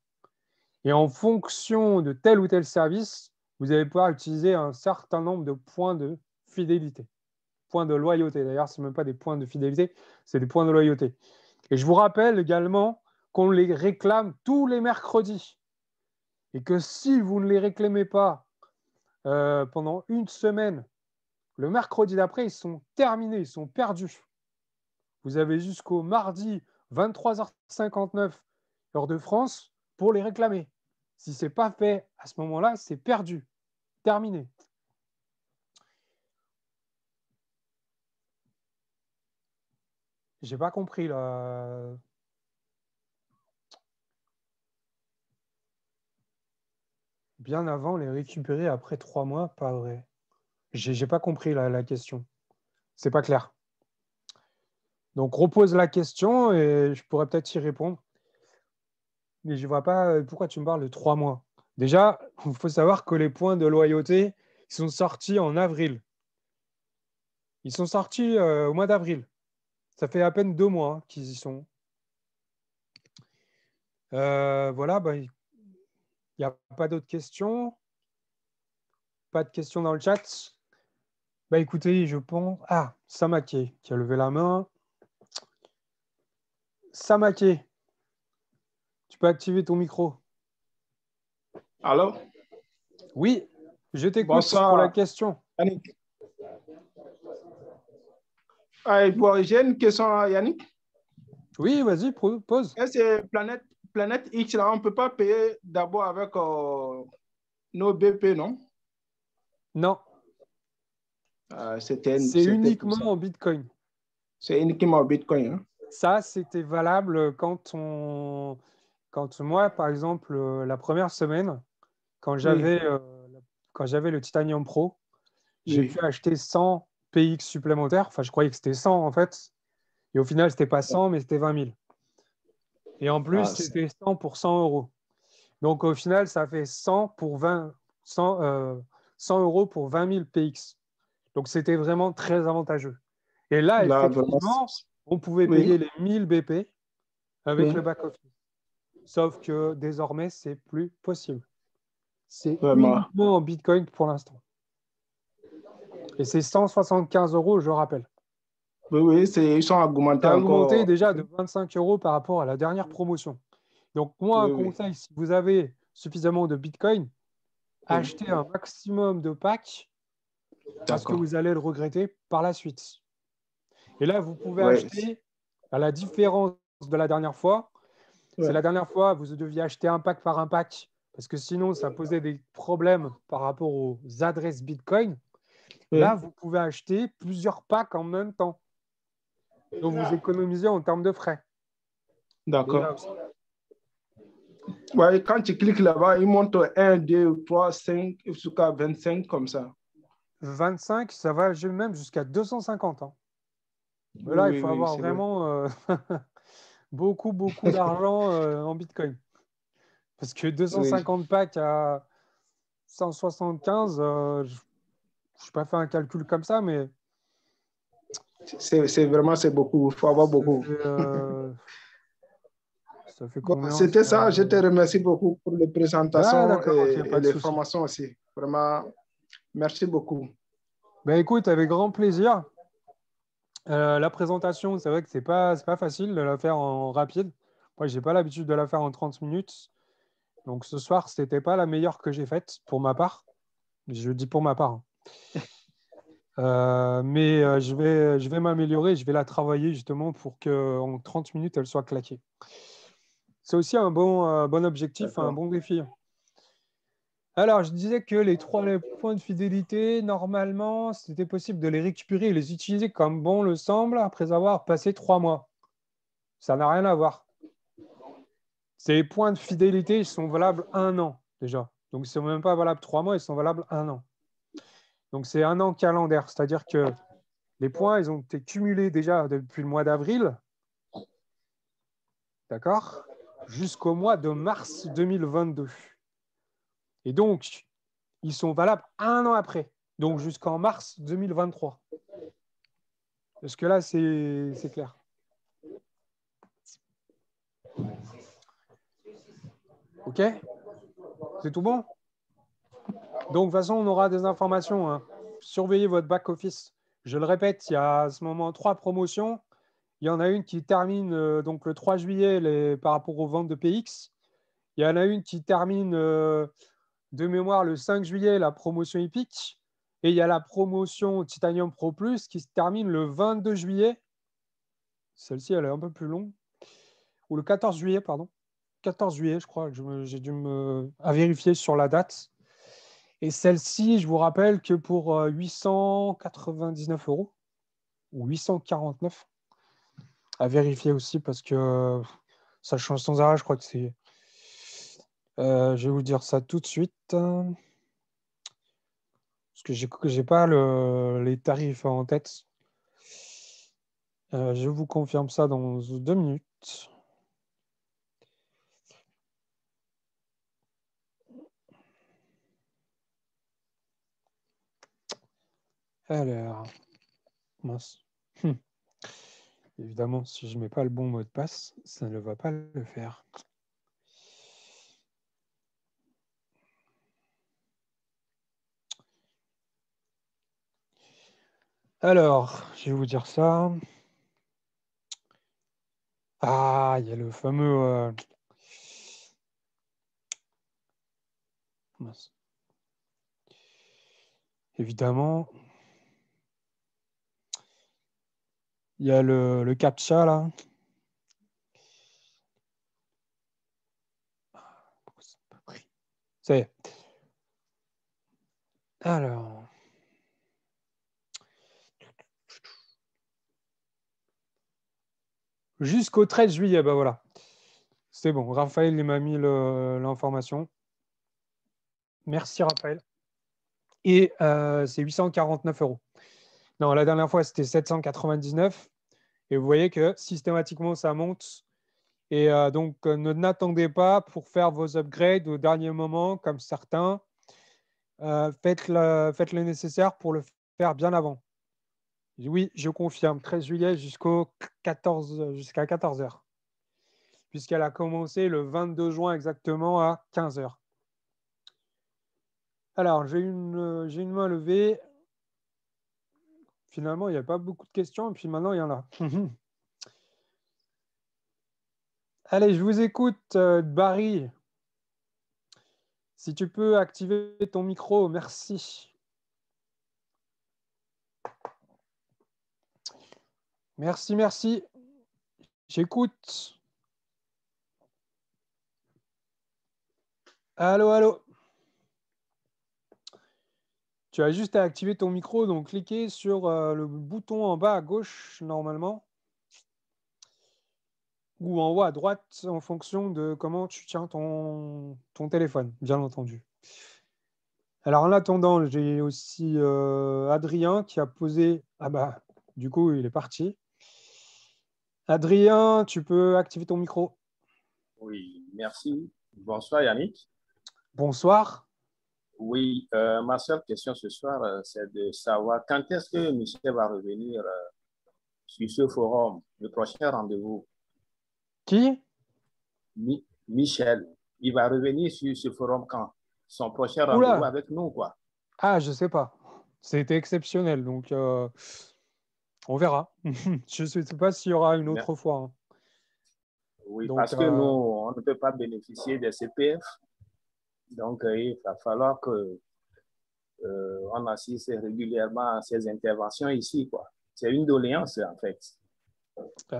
Et en fonction de tel ou tel service, vous allez pouvoir utiliser un certain nombre de points de fidélité, points de loyauté. D'ailleurs, ce n'est même pas des points de fidélité, c'est des points de loyauté. Et je vous rappelle également qu'on les réclame tous les mercredis. Et que si vous ne les réclamez pas pendant une semaine, le mercredi d'après, ils sont terminés, ils sont perdus. Vous avez jusqu'au mardi 23h59, heure de France, pour les réclamer. Si ce n'est pas fait à ce moment-là, c'est perdu, terminé. J'ai pas compris là. Bien avant, les récupérer après 3 mois, pas vrai. J'ai pas compris la question. C'est pas clair. Donc repose la question et je pourrais peut-être y répondre. Mais je ne vois pas pourquoi tu me parles de 3 mois. Déjà, il faut savoir que les points de loyauté sont sortis en avril. Ils sont sortis au mois d'avril. Ça fait à peine 2 mois qu'ils y sont. Voilà, bah, il n'y a pas d'autres questions. Pas de questions dans le chat. Bah écoutez, je pense. Ah, Samake qui a levé la main. Samake, tu peux activer ton micro. Allô? Oui, je t'écoute pour la Bonsoir, question. Yannick. Bon, j'ai une question, Yannick. Oui, vas-y, pose. Est-ce que Planète X, là, on ne peut pas payer d'abord avec nos BP, non? Non, c'est C'était pour ça. uniquement en Bitcoin. C'est uniquement Bitcoin, hein? Ça, c'était valable quand moi, par exemple, la première semaine, quand Oui, j'avais le Titanium Pro, j'ai oui. pu acheter 100 PX supplémentaires. Enfin, je croyais que c'était 100 en fait. Et au final, c'était pas 100, mais c'était 20 000. Et en plus, Ah, c'était 100 pour 100 euros. Donc au final, ça fait 100 pour 20, 100 euros pour 20 000 PX. Donc c'était vraiment très avantageux. Et là, là, vraiment, effectivement, on pouvait oui, payer les 1000 BP avec le oui, back-office. Sauf que désormais, c'est plus possible. C'est vraiment. uniquement en Bitcoin pour l'instant. Et c'est 175 euros, je rappelle. Oui, oui, ils sont augmentés Ça a augmenté encore. déjà de 25 euros par rapport à la dernière promotion. Donc, moi, un Oui, oui. conseil, si vous avez suffisamment de Bitcoin, achetez un maximum de packs parce que vous allez le regretter par la suite. Et là, vous pouvez acheter à la différence de la dernière fois. C'est la dernière fois, vous deviez acheter un pack par un pack parce que sinon, ça posait des problèmes par rapport aux adresses Bitcoin. Là, vous pouvez acheter plusieurs packs en même temps. Donc, vous économisez en termes de frais. D'accord. Ouais, quand tu cliques là-bas, il montre 1, 2, 3, 5, jusqu'à 25 comme ça. 25, ça va même jusqu'à 250. Hein. Mais là, il faut avoir vraiment beaucoup d'argent en Bitcoin. Parce que 250 packs à 175, je n'ai pas fait un calcul comme ça, mais... C'est vraiment beaucoup. Il faut avoir beaucoup. Ça fait combien? C'était ça. Je te remercie beaucoup pour les présentations et les souci. formations aussi. Vraiment, merci beaucoup. Ben, écoute, avec grand plaisir. La présentation, c'est vrai que c'est pas facile de la faire en rapide. Moi, j'ai pas l'habitude de la faire en 30 minutes. Donc ce soir, c'était pas la meilleure que j'ai faite pour ma part. Je dis pour ma part. Mais je vais m'améliorer, je vais la travailler justement pour qu'en 30 minutes, elle soit claquée. C'est aussi un bon objectif, un bon défi. Alors, je disais que les 3 points de fidélité, normalement, c'était possible de les récupérer et les utiliser comme bon le semble après avoir passé 3 mois. Ça n'a rien à voir. Ces points de fidélité, ils sont valables 1 an déjà. Donc, ils ne sont même pas valables 3 mois, ils sont valables 1 an. Donc, c'est 1 an calendaire. C'est-à-dire que les points, ils ont été cumulés déjà depuis le mois d'avril, d'accord, jusqu'au mois de mars 2022. Et donc, ils sont valables 1 an après, donc jusqu'en mars 2023. Est-ce que là, c'est clair? OK? C'est tout bon? Donc, de toute façon, on aura des informations. Hein. Surveillez votre back-office. Je le répète, il y a à ce moment 3 promotions. Il y en a une qui termine donc le 3 juillet par rapport aux ventes de PX. Il y en a une qui termine de mémoire le 5 juillet, la promotion Epic. Et il y a la promotion Titanium Pro Plus qui se termine le 22 juillet. Celle-ci, elle est un peu plus longue. Ou le 14 juillet, pardon. 14 juillet, je crois. J'ai dû à vérifier sur la date. Et celle-ci, je vous rappelle que pour 899 € ou 849, à vérifier aussi parce que ça change sans arrêt. Je crois que c'est... je vais vous dire ça tout de suite. Parce que je n'ai pas les tarifs en tête. Je vous confirme ça dans 2 minutes. Alors, mince. Évidemment, si je ne mets pas le bon mot de passe, ça ne va pas le faire. Alors, je vais vous dire ça. Ah, il y a le fameux... mince. Évidemment, il y a le CAPTCHA là. Pourquoi c'est pas pris? Ça y est. Alors. Jusqu'au 13 juillet, ben voilà. C'est bon, Raphaël il m'a mis l'information. Merci Raphaël. Et c'est 849 €. Non, la dernière fois, c'était 799. Et vous voyez que systématiquement, ça monte. Et donc, n'attendez pas pour faire vos upgrades au dernier moment, comme certains. Faites le nécessaire pour le faire bien avant. Oui, je confirme, 13 juillet jusqu'à 14 h. Puisqu'elle a commencé le 22 juin exactement à 15 h. Alors, j'ai une main levée. Finalement, il n'y a pas beaucoup de questions, et puis maintenant, il y en a. Allez, je vous écoute, Barry. Si tu peux activer ton micro, merci. Merci, merci. J'écoute. Allô, allô. Tu as juste à activer ton micro, donc cliquez sur le bouton en bas à gauche, normalement, ou en haut à droite, en fonction de comment tu tiens ton téléphone, bien entendu. Alors, en attendant, j'ai aussi Adrien qui a posé... Ah bah, du coup, il est parti. Adrien, tu peux activer ton micro. Oui, merci. Bonsoir Yannick. Bonsoir. Oui, ma seule question ce soir, c'est de savoir quand est-ce que Michel va revenir sur ce forum, le prochain rendez-vous. Qui? Michel, il va revenir sur ce forum quand? Son prochain rendez-vous Oula! avec nous, quoi. Ah, je sais pas. C'était exceptionnel, donc on verra. Je ne sais pas s'il y aura une autre fois, hein. Oui, Donc, parce que nous, on ne peut pas bénéficier des CPF. Donc, il va falloir que on assiste régulièrement à ces interventions ici, quoi. C'est une doléance, en fait.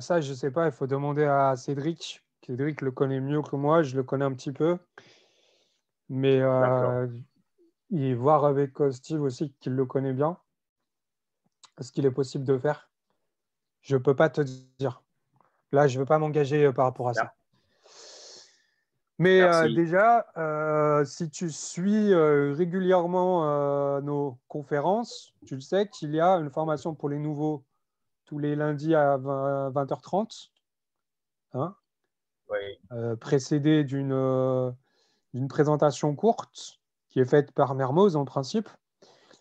ça, je ne sais pas. Il faut demander à Cédric. Cédric le connaît mieux que moi. Je le connais un petit peu. Mais et voir avec Steve aussi, qu'il le connaît bien, ce qu'il est possible de faire. Je ne peux pas te dire. Là, je ne veux pas m'engager par rapport à ça. Mais déjà, si tu suis régulièrement nos conférences, tu le sais qu'il y a une formation pour les nouveaux tous les lundis à 20h30, hein, Oui. précédée d'une présentation courte qui est faite par Mermoz en principe,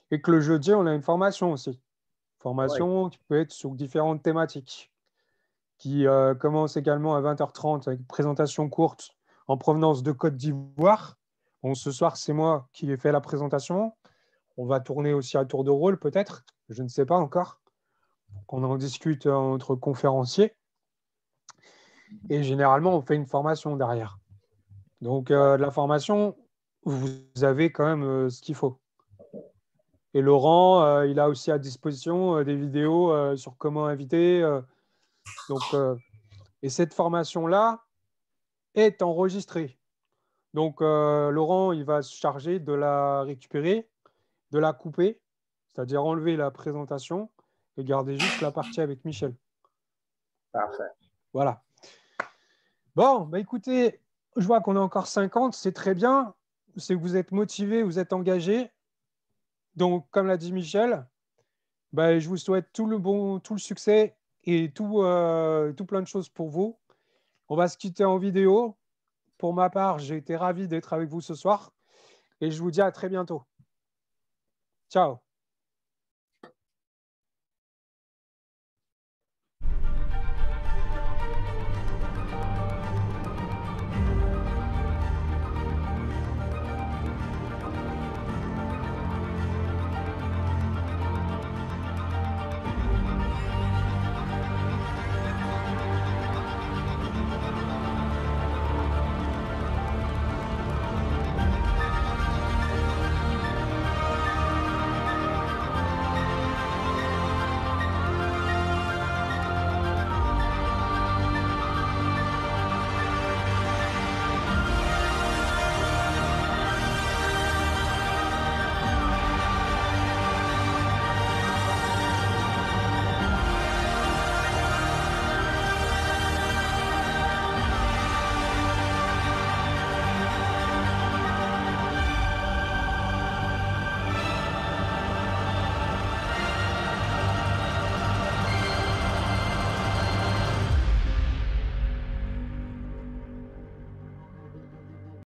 et que le jeudi, on a une formation aussi. Formation qui peut être sur différentes thématiques, qui commence également à 20h30 avec une présentation courte en provenance de Côte d'Ivoire. Bon, ce soir, c'est moi qui ai fait la présentation. On va tourner aussi à tour de rôle, peut-être. Je ne sais pas encore. On en discute entre conférenciers. Et généralement, on fait une formation derrière. Donc, la formation, vous avez quand même ce qu'il faut. Et Laurent, il a aussi à disposition des vidéos sur comment inviter. Donc, et cette formation-là est enregistrée. Donc, Laurent, il va se charger de la récupérer, de la couper, c'est-à-dire enlever la présentation et garder juste la partie avec Michel. Parfait. Voilà. Bon, bah écoutez, je vois qu'on est encore 50, c'est très bien. C'est que vous êtes motivés, vous êtes engagés. Donc, comme l'a dit Michel, bah, je vous souhaite tout le succès et tout plein de choses pour vous. On va se quitter en vidéo. Pour ma part, j'ai été ravi d'être avec vous ce soir et je vous dis à très bientôt. Ciao.